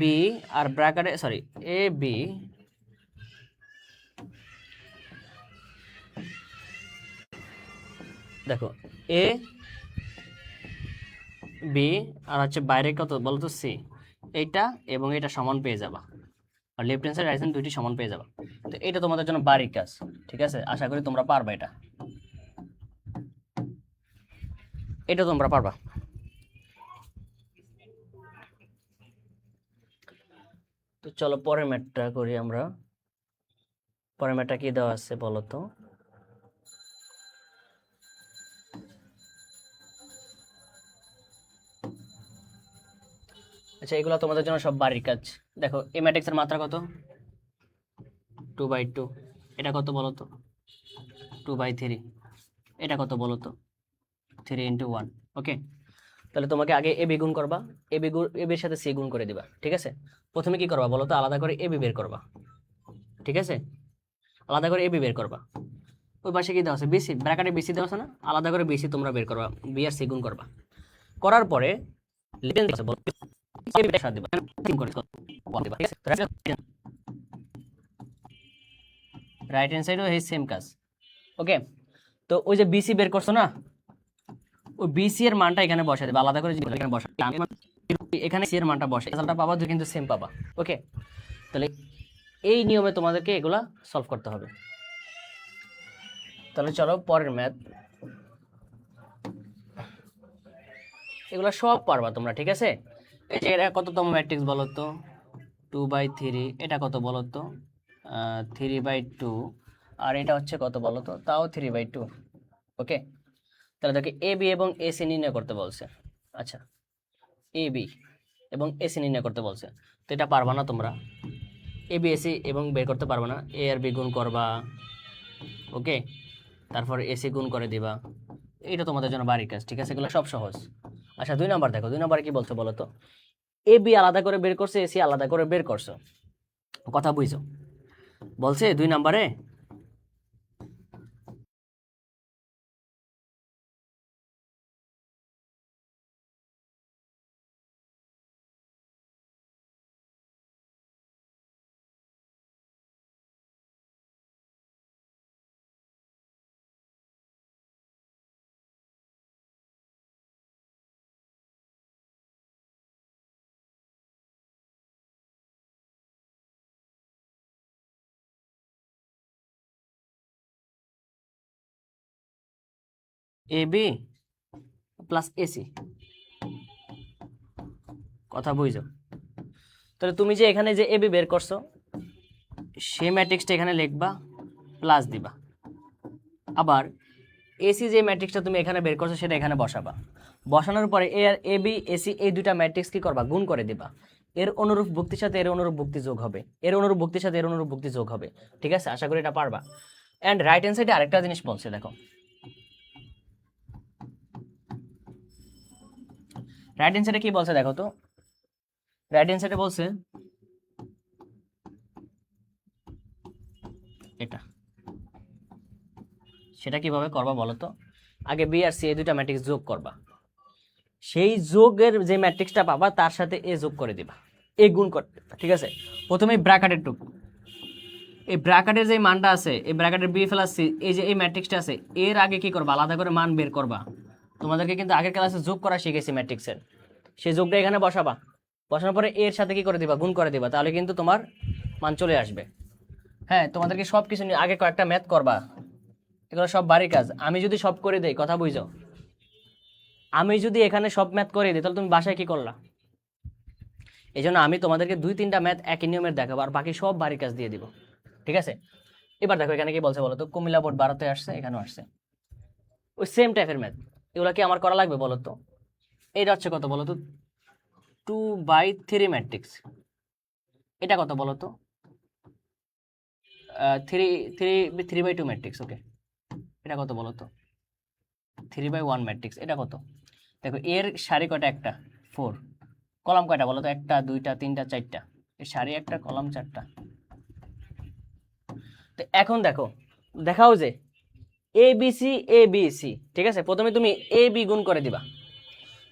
বি আর ব্র্যাকেটে সরি এ বি দেখো এ বি আর হচ্ছে বাইরে কত বলো তো সি, এইটা এবং এটা সমান পেয়ে যাবা। আর left hand side right hand দুইটি সমান পেয়ে যাবা। তো এটা তোমাদের জন্য বাড়ির কাজ, ঠিক আছে? আশা করি তোমরা পারবা এটা তোমরা পারবা। তো চলো পরের ম্যাথটা করি আমরা। পরের ম্যাথটা কি দেওয়া আছে বলো তো? আচ্ছা, এগুলো তোমাদের জন্য সব বাড়ির কাজ। দেখো এই ম্যাট্রিক্সের মাত্রা কত? 2/2। এটা কত বলো তো? 2/3। এটা কত বলো তো? 3 × 1। ওকে, তাহলে তোমাকে আগে এবি গুণ করবা, এবির সাথে সি গুণ করে দিবা। ঠিক আছে, প্রথমে কি করবা বলো তো? আলাদা করে এবি বের করবা। ঠিক আছে, আলাদা করে এবি বের করবা। ওই পাশে কি দেওয়া আছে? বিসি, ব্র্যাকেটে বিসি দেওয়া আছে না? আলাদা করে বিসি তোমরা বের করবা, বি আর সি গুণ করবা। করার পরে রাইট হ্যান্ড সাইডও এই সেম কাজ। ওকে, তো ওই যে বিসি বের করছো না, ওই বিসি এর মানটা এখানে বসাই দেবে আলাদা করে। এখানে বসা, এখানে সি এর মানটা বসে রেজাল্টটা পাবা, দুই কিন্তু সেম পাবা। ওকে, তাহলে এই নিয়মে তোমাদেরকে এগুলা সলভ করতে হবে। তাহলে চলো পরের ম্যাথ। এগুলা সব পারবা তোমরা, ঠিক আছে? এই যে এটা কততম ম্যাট্রিক্স বলো তো? 2/3। এটা কত বলো তো? 3/2। আর এটা হচ্ছে কত বলো তো? তাও 3/2। ওকে, তাহলে দেখো এ বি এবং এসি নির্ণয় করতে বলছে। আচ্ছা, এ বি এবং এসি নির্ণয় করতে বলছে, তো এটা পারবা না তোমরা। এ বি এসি এবং বের করতে পারবা না। এ আর বি গুণ করবা, ওকে, তারপর এসি গুণ করে দিবা। এটা তোমাদের জন্য বাড়ির কাজ, ঠিক আছে? এগুলো সব সহজ। আচ্ছা, 2 নাম্বার দেখো, 2 নাম্বারে কি বলছে বলো তো? এ বি আলাদা করে বের করছে, এসি আলাদা করে বের করছো। কথা বুঝছো? বলছে 2 নাম্বারে এ বি প্লাস এসি। কথা বুঝছো? তাহলে তুমি যে এখানে যে এবি বের করছো, সেই ম্যাট্রিক্সটা এখানে লিখবা, প্লাস দিবা। আবার এসি যে ম্যাট্রিক্সটা তুমি এখানে বের করছো সেটা এখানে বসাবা। বসানোর পরে এ আর এ বি এসি এই দুইটা ম্যাট্রিক্স কি করবা? গুণ করে দিবা। এর অনুরূপ ভুক্তির সাথে এর অনুরূপ ভুক্তি যোগ হবে, এর অনুরূপ ভুক্তির সাথে এর অনুরূপ ভুক্তি যোগ হবে। ঠিক আছে, আশা করি এটা পারবা। অ্যান্ড রাইট হ্যান্ড সাইডে আরেকটা জিনিস বলছে, দেখো রাইট হ্যান্ড সাইডে কি বলছে দেখো তো? রাইট হ্যান্ড সাইডে বলছে এটা। সেটা কিভাবে করবা বলো তো? আগে বি আর সি এই দুইটা ম্যাট্রিক্স যোগ করবা, সেই যোগের যে ম্যাট্রিক্সটা পাবা তার সাথে এ যোগ করে দিবা, এ গুণ করতে। ঠিক আছে, প্রথমে ব্র্যাকেটের টুকু এই ব্র্যাকেটের যে মানটা আছে, এই ব্র্যাকেটের বি প্লাস সি, এই যে এই ম্যাট্রিক্সটা আছে, এর আগে কি করবা, আলাদা করে মান বের করবা। তোমাদেরকে কিন্তু আগের ক্লাসে যোগ করা শিখেছি ম্যাট্রিক্সের, সেই যোগটা এখানে বসাবা, বসানোর পরে এর সাথে কি করে দিবা, গুণ করে দিবা, তাহলে কিন্তু তোমার মান চলে আসবে। হ্যাঁ, তোমাদেরকে সব কিছু নিয়ে আগে কয়েকটা ম্যাথ করবা, এগুলো সব বাড়ির কাজ। আমি যদি সব করে দেই, কথা বুঝো, আমি যদি এখানে সব ম্যাথ করে দিই, তাহলে তুমি বাসায় কি করলা? এই জন্য আমি তোমাদেরকে 2-3টা ম্যাথ একই নিয়মের দেখাবো, আর বাকি সব বাড়ির কাজ দিয়ে দিব, ঠিক আছে? এবার দেখো এখানে কি বলছে বলো তো, কুমিল্লা বোর্ড 12-তে আসছে, এখানেও আসছে ওই সেম টাইপের ম্যাথ। এগুলো কি আমার করা লাগবে বলো তো? এইটা হচ্ছে কত বলো তো, 2/3 ম্যাট্রিক্স। এটা কত বলো তো, 3/2 ম্যাট্রিক্স। ওকে, এটা কত বলো তো, 3/1 ম্যাট্রিক্স। এটা কত দেখো, এর সারি কয়টা, একটা 4, কলাম কয়টা বলো তো, 1টা 2টা 3টা 4টা, এর সারি একটা, কলাম 4টা। তো এখন দেখো, দেখাও যে A B C A B C, ঠিক আছে? প্রথমে তুমি এ বি গুণ করে দিবা।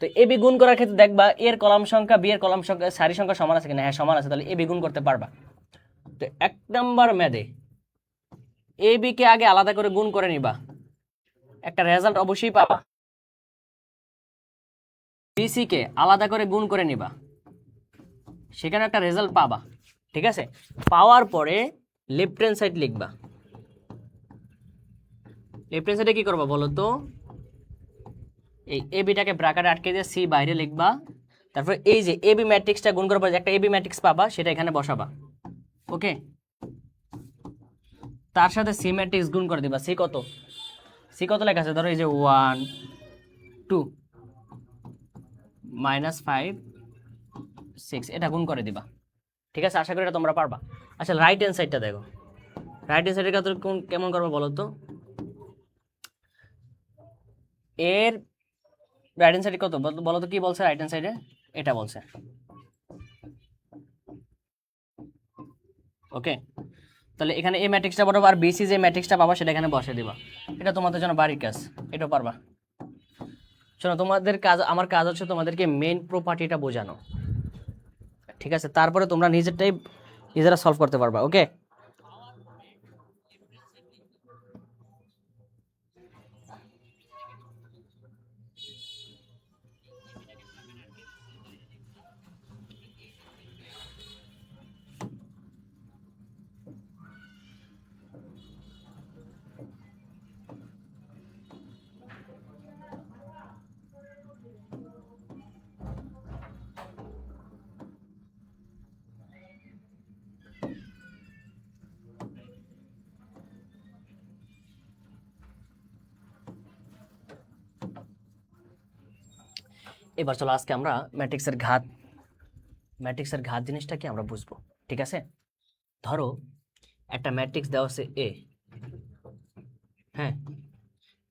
তো এ বি গুণ করার ক্ষেত্রে দেখবা এর কলাম সংখ্যা বি এর কলাম সংখ্যা সারি সংখ্যা সমান আছে কিনা। হ্যাঁ, সমান আছে, তাহলে এ বি গুণ করতে পারবা। তো 1 নম্বর ম্যাথে এ বি কে আগে আলাদা করে গুণ করে নিবা, একটা রেজাল্ট অবশ্যই পাবা। বিসি কে আলাদা করে গুণ করে নিবা, সেখানে একটা রেজাল্ট পাবা, ঠিক আছে? পাওয়ার পরে লেফট হ্যান্ড সাইড লিখবা। লেফট হ্যান্ড সাইডে কি করবা বলো তো, এই এ বিটাকে ব্র্যাকেটে আটকে দিয়ে সি বাইরে লিখবা, তারপর এই যে এ বি ম্যাট্রিক্সটা গুণ করার পর যে একটা এ বি ম্যাট্রিক্স পাবা, সেটা এখানে বসাবা। ওকে, তার সাথে সি ম্যাট্রিক্স গুণ করে দিবা। সি কত লেখা আছে, ধরো এই যে 1 2 -5 6, এটা গুণ করে দিবা, ঠিক আছে? আশা করি এটা তোমরা পারবা। আচ্ছা, রাইট হ্যান্ড সাইডটা দেখো, রাইট হ্যান্ড সাইডের কাছে কেমন করবো বলো তো, এর রাইট হ্যান্ড সাইডে কত বলো তো, কি বলছে রাইট হ্যান্ড সাইডে, এটা বলছে। ওকে, তাহলে এখানে এই ম্যাট্রিক্সটা বরাবর আর বিসি যে ম্যাট্রিক্সটা পাবা সেটা এখানে বসে দিবা। এটা তোমাদের জন্য বাড়ির কাজ, এটা পারবা। শোনো, তোমাদের কাজ, আমার কাজ হচ্ছে তোমাদেরকে মেইন প্রপার্টিটা বোঝানো, ঠিক আছে? তারপরে তোমরা নিজেরা সলভ করতে পারবা। ওকে, এবার চলো আজকে আমরা ম্যাট্রিক্সের ঘাত জিনিসটা কি আমরা বুঝবো, ঠিক আছে? ধরো একটা ম্যাট্রিক্স দেওয়া আছে এ, হ্যাঁ,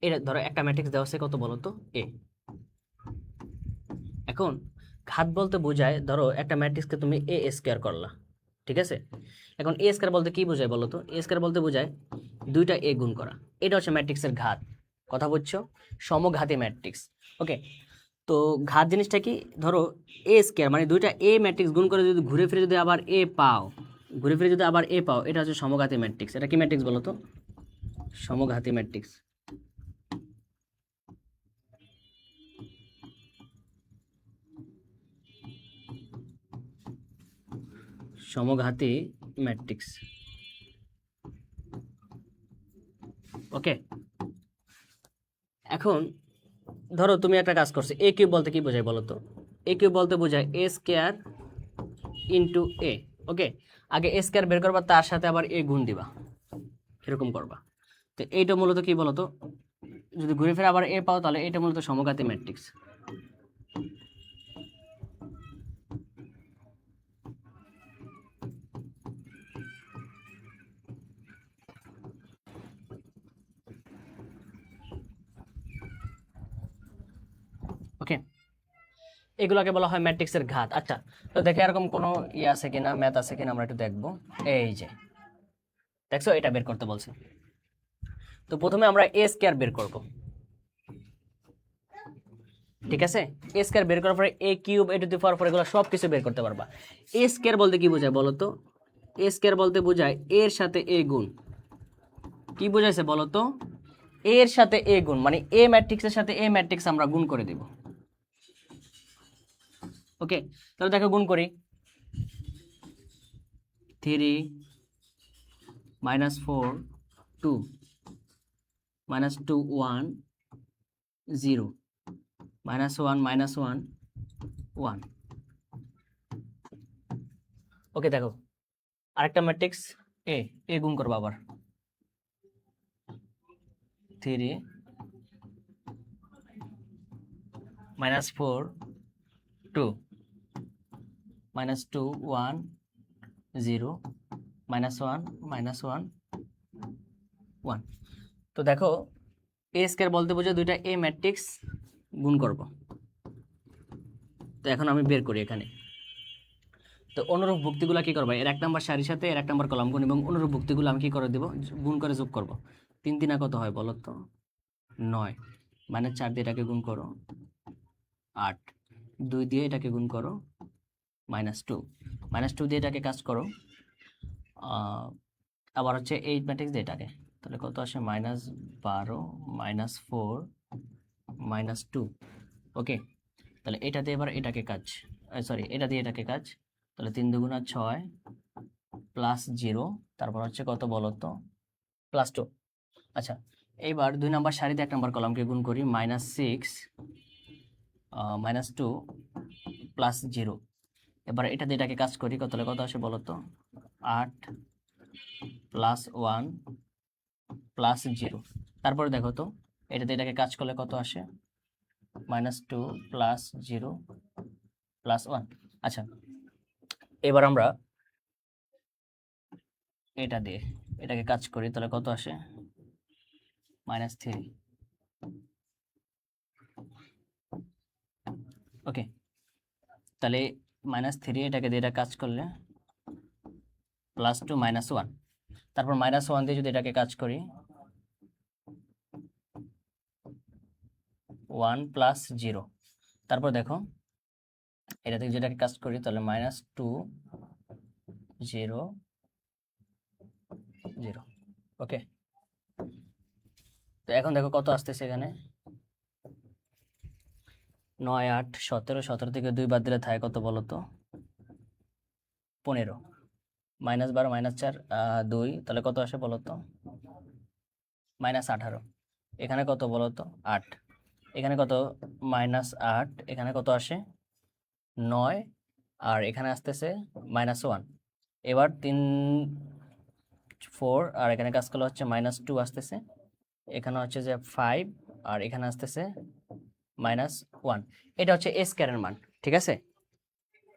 এটা ধরো একটা ম্যাট্রিক্স দেওয়া আছে কত বলো তো, এ। এখন ঘাত বলতে বোঝায়, ধরো একটা ম্যাট্রিক্সকে তুমি এ স্কোয়ার করলা, ঠিক আছে? এখন এ স্কোয়ার বলতে কি বোঝায় বলো তো, এ স্কোয়ার বলতে বোঝায় 2টা এ গুণ করা। এটা হচ্ছে ম্যাট্রিক্সের ঘাত, কথা বুঝছো? সমঘাতী ম্যাট্রিক্স। ওকে, তো ঘাত জিনিসটা কি, ধরো এ স্কোয়ার মানে 2টা এ ম্যাট্রিক্স গুণ করে যদি ঘুরে ফিরে যদি আবার এ পাও, এটা হচ্ছে সমঘাতী ম্যাট্রিক্স। এটা কি ম্যাট্রিক্স বলো তো, সমঘাতী ম্যাট্রিক্স। সমঘাতী ম্যাট্রিক্স। ওকে, এখন ধরো তুমি একটা কাজ করছো, এ কিউব বলতে কি বোঝায় বলো তো, এ কিউব বলতে বোঝায় এ স্কোয়ার ইন্টু এ। ওকে, আগে এ স্কোয়ার বের করবা, তার সাথে আবার এ গুণ দিবা, এরকম করবা। তো এইটা মূলত কি বলতো, যদি ঘুরে ফিরে আবার এ পাও, তাহলে এটা মূলত সমঘাতী ম্যাট্রিক্স। ওকে, এগুলোকে বলা হয় ম্যাট্রিক্সের ঘাত। আচ্ছা, তো দেখে এরকম কোনো ইয়ে আছে কিনা, ম্যাথ আছে কিনা আমরা একটু দেখবো। এই যে দেখছো, এটা বের করতে বলছে। তো প্রথমে আমরা এ স্কোয়ার বের করব, ঠিক আছে? এ স্কোয়ার বের করার পরে এ কিউব, এ টু দি পাওয়ার 4, এগুলো সব কিছু বের করতে পারবা। এ স্কোয়ার বলতে কি বোঝায় বলো তো, এ স্কয়ার বলতে বোঝায় এর সাথে এ গুণ। কি বোঝাইছে বলো তো? এর সাথে এ গুণ, মানে এ ম্যাট্রিক্সের সাথে এ ম্যাট্রিক্স আমরা গুণ করে দেব। ওকে, তাহলে দেখো গুণ করি। 3 -4 2 -2 1 0 -1 -1 1। ওকে, দেখো আরেকটা ম্যাট্রিক্স এ, এ গুণ করবো আবার। 3 -4 2 -2 1 0 -1 -1 1। তো দেখো এ স্কয়ার বলতে বোঝে দুইটা এ ম্যাট্রিক্স গুণ করব। তো এখন আমি বের করি এখানে। তো অনুরূপ ভুক্তিগুলো কি করবো, এর 1 নম্বর সারির সাথে এর 1 নম্বর কলাম গুণ, এবং অনুরূপ ভুক্তিগুলো আমি কি করে দেব, গুণ করে যোগ করব। 3 3 কত হয় বলো তো? 9 -4 দিয়ে এটাকে গুণ করো 8, 2 দিয়ে এটাকে গুণ করো -2, -2 দিয়ে এটাকে কাজ করো আবার হচ্ছে 8 ম্যাট্রিক্স দিয়ে এটাকে, তাহলে কত আসে -12 -4 -2। ওকে, তাহলে এটা দিয়ে এবার এটাকে কাজ, সরি এটা দিয়ে এটাকে কাজ, তাহলে 3 2 6 +0, তারপর হচ্ছে কত বলো তো, +2। আচ্ছা, এইবার 2 নম্বর সারিতে 1 নম্বর কলামকে গুণ করি, -6 -2 +0। এবার এটা দিয়ে এটাকে কাজ করি, তাহলে কত আসে বলো তো, 8 +1 +0। তারপরে দেখো তো এটা দিয়ে এটাকে কাজ করলে কত আসে, -2 +0 +1। আচ্ছা, এবার আমরা এটা দিয়ে এটাকে কাজ করি, তাহলে কত আসে, -3। ওকে, তাহলে -3 এটাকে দিয়ে এটা কাজ করলে +2 -1, তারপর -1 দিয়ে যদি এটাকে কাজ করি 1 +0। তারপর দেখো এটা থেকে যেটাকে কাজ করি, তাহলে -2 0 0। ওকে, তো এখন দেখো কত আসতেছে এখানে, 9 8 17, 17 থেকে 2 বাদ দিলে থাকে কত বলো তো, 15, -12 -4 2, তাহলে কত আসে বলো তো, -18। এখানে কত বলো তো, 8। এখানে কত, -8, এখানে কত আসে 9, আর এখানে আসতেছে -1। এবার 3 4, আর এখানে কাজ করলে হচ্ছে -2 আসতেছে, এখানে হচ্ছে যে 5, আর এখানে আসতেছে -1। এটা হচ্ছে এ স্কয়ারের মান, ঠিক আছে?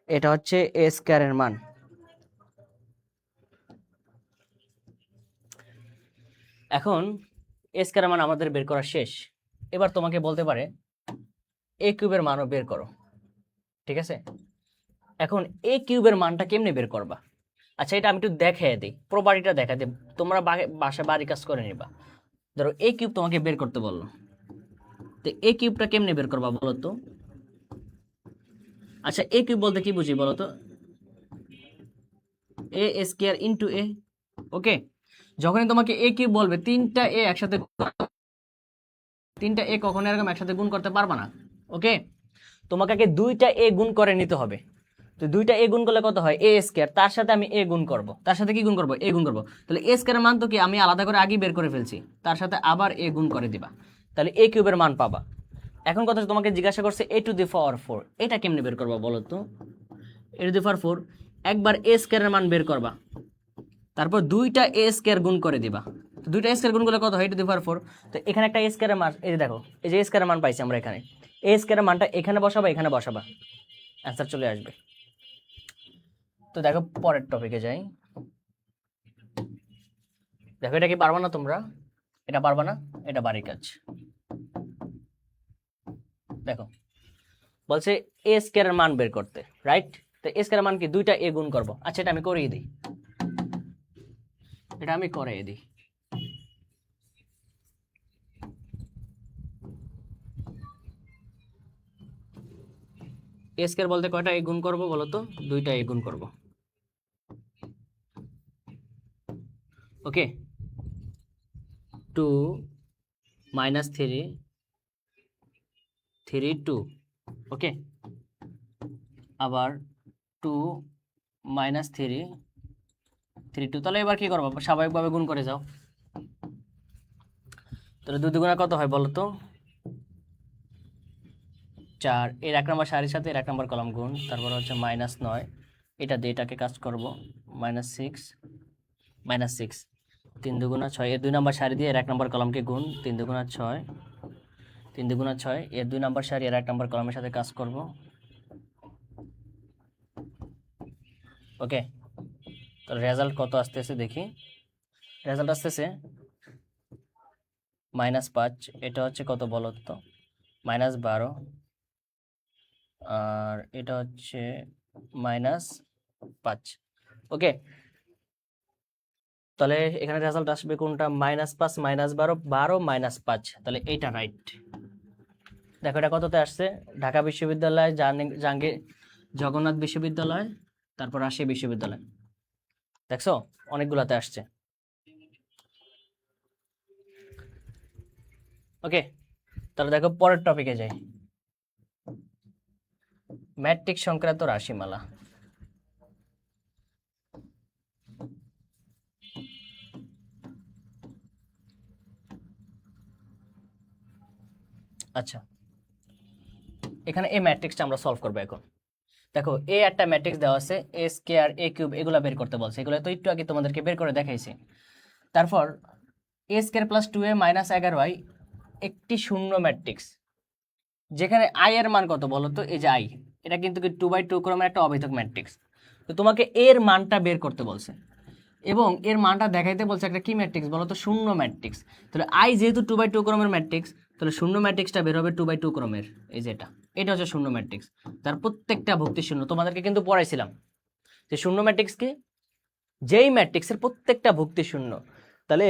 এটা হচ্ছে এ স্কয়ারের মান। এখন এ স্কয়ারের মান আমাদের বের করা শেষ। এবার তোমাকে বলতে পারে এ কিউবের মানও বের করো, ঠিক আছে? এখন এ কিউবের মানটা কেমনে বের করবা? আচ্ছা, এটা আমি একটু দেখাই দিই, প্রপার্টিটা দেখা দিই, তোমরা বাসা বাড়ি কাজ করে নিবা। ধরো এ কিউব তোমাকে বের করতে বললো, তো এ কিউবটা কেমনে বের করবা বলো তো? আচ্ছা, এ কিউব বলতে কি বুঝি বলো তো, এ স্কয়ার ইন্টু এ। ওকে, যখনই তোমাকে এ কিউব বলবে, তিনটা এ একসাথে, তিনটা এ কখনো এরকম একসাথে গুণ করতে পারবা না। ওকে, তোমাকে আগে দুইটা এ গুণ করে নিতে হবে। তো দুইটা এ গুণ করলে কত হয়, এ স্কয়ার, তার সাথে আমি এ গুণ করব, তার সাথে কি গুণ করব, এ গুণ করব। তাহলে এ স্কয়ারের মান তো কি আমি আলাদা করে আগেই বের করে ফেলছি, তার সাথে আবার এ গুণ করে দিবা, তাহলে এ কিউবের মান পাবা। এখন কথা তোমাকে জিজ্ঞাসা করছে এ টু দি পাওয়ার 4, এটা কেমনে বের করবা বলো তো? এ টু দি পাওয়ার 4, একবার এ স্কয়ারের মান বের করবা, তারপর দুইটা এ স্কয়ার গুণ করে দিবা। তো দুইটা এ স্কয়ার গুণ করলে কত হয়, এ টু দি পাওয়ার 4। তো এখানে একটা এ স্কয়ারের মান, এই যে দেখো, এই যে এ স্কয়ারের মান পাইছি আমরা এখানে, এ স্কয়ারের মানটা এখানে বসাবা, এখানে বসাবা, অ্যান্সার চলে আসবে। তো দেখো পরের টপিকে যাই। দেখো এটা কি পারবা না তোমরা? এটা পারবা না, এটা বাড়ির কাজ। দেখো বলছে এ স্কয়ারের মান বের করতে, রাইট? তো এ স্কয়ারের মান কি, দুইটা এ গুণ করব। আচ্ছা, এটা আমি করিয়ে দিই, এটা আমি করিয়ে দিই। এ স্কয়ার বলতে কয়টা এ গুণ করব বলো তো? দুইটা এ গুণ করব। ওকে, 2 মাইনাস 3 3 2, ওকে, আবার 2 মাইনাস 3 3 2। তাহলে এবার কি করবো, স্বাভাবিকভাবে গুণ করে যাও। তাহলে 2 দুগুণা কত হয় বলো তো, 4। এর 1 নম্বর সারির সাথে এর 1 নম্বর কলাম গুণ, তারপর হচ্ছে -9, এটা দিয়ে এটাকে কাজ করব, -6 -6, 3 দুগুণা 6। এর 2 নম্বর সারি দিয়ে এর 1 নম্বর কলামকে গুণ, 3 দুগুণা 6 3 দুগুণা 6। এর 2 নম্বর সারি এর 1 নম্বর কলামের সাথে কাজ করব, ওকে। তো রেজাল্ট কত আসতেছে দেখি, রেজাল্ট আসতেছে -5। এটা হচ্ছে কত বলো তো, -12, আর এটা হচ্ছে -5, ওকে। তাহলে এখানে রেজাল্ট আসবে কোনটা, -5 -12 12 -5, তাহলে এইটা রাইট। দেখো এটা কততে আসছে, ঢাকা বিশ্ববিদ্যালয়, জাহাঙ্গীর জগন্নাথ বিশ্ববিদ্যালয়, তারপর রাজশাহী বিশ্ববিদ্যালয়, দেখছো অনেকগুলাতে আসছে, ওকে। তাহলে দেখো পরের টপিকে যাই, ম্যাট্রিক্স সংক্রান্ত রাশিমালা। আচ্ছা, এখানে এই ম্যাট্রিক্সটা আমরা সলভ করবো এখন। দেখো এ একটা ম্যাট্রিক্স দেওয়া আছে, এ স্কয়ার এ কিউব এগুলা বের করতে বলছে, এগুলো তো একটু আগে তোমাদেরকে বের করে দেখাইছি। তারপর এ square plus 2a minus 11y একটি শূন্য ম্যাট্রিক্স, যেখানে আই এর মান কত বলো তো, এই যে আই, এটা কিন্তু 2x2 ক্রমের একটা অভেদক ম্যাট্রিক্স। তো তোমাকে এর মানটা বের করতে বলছে এবং এর মানটা দেখাইতে বলছে একটা কি ম্যাট্রিক্স বলো তো, শূন্য ম্যাট্রিক্স। তাহলে আই যেহেতু 2x2 ক্রমের ম্যাট্রিক্স, তাহলে শূন্য ম্যাট্রিক্সটা বের হবে 2x2 ক্রমের, এই যে এটা হচ্ছে শূন্য ম্যাট্রিক্স, তার প্রত্যেকটা ভুক্তি শূন্য। তোমাদেরকে কিন্তু পড়াইছিলাম যে শূন্য ম্যাট্রিক্স কি, যেই ম্যাট্রিক্সের প্রত্যেকটা ভুক্তি শূন্য। তাহলে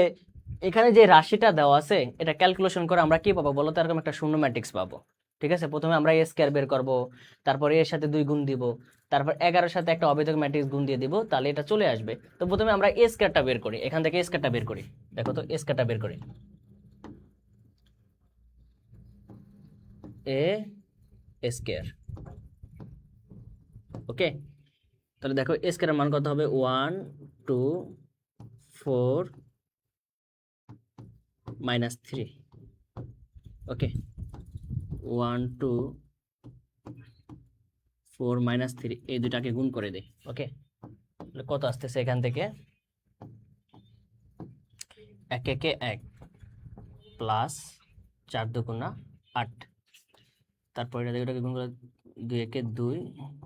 এখানে যে রাশিটা দেওয়া আছে, এটা ক্যালকুলেশন করে আমরা কি পাবো বলো তো, এরকম একটা শূন্য ম্যাট্রিক্স পাবো। ঠিক আছে, প্রথমে আমরা এ স্কয়ার বের করব, তারপর এর সাথে 2 গুণ দিব, তারপর 11 সাথে একটা অভেদক ম্যাট্রিক্স গুণ দিয়ে দিব, তাহলে এটা চলে আসবে। তো প্রথমে আমরা এ স্কয়ারটা বের করি, এখান থেকে এ স্কয়ারটা বের করি, দেখো তো এ স্কয়ারটা বের করি, এ স্কয়ার, ওকে। তাহলে দেখো এ স্কয়ারের মান কত হবে, 1 2 4 -3, ওকে, 1 2 4 -3, এই দুটাকে গুণ করে দেই, ওকে। কত আসতেছে এখান থেকে, 1 একে 1 প্লাস 4 দুগুণা 8, তারপর এটা দুটাকে গুণ করে 2 একে 2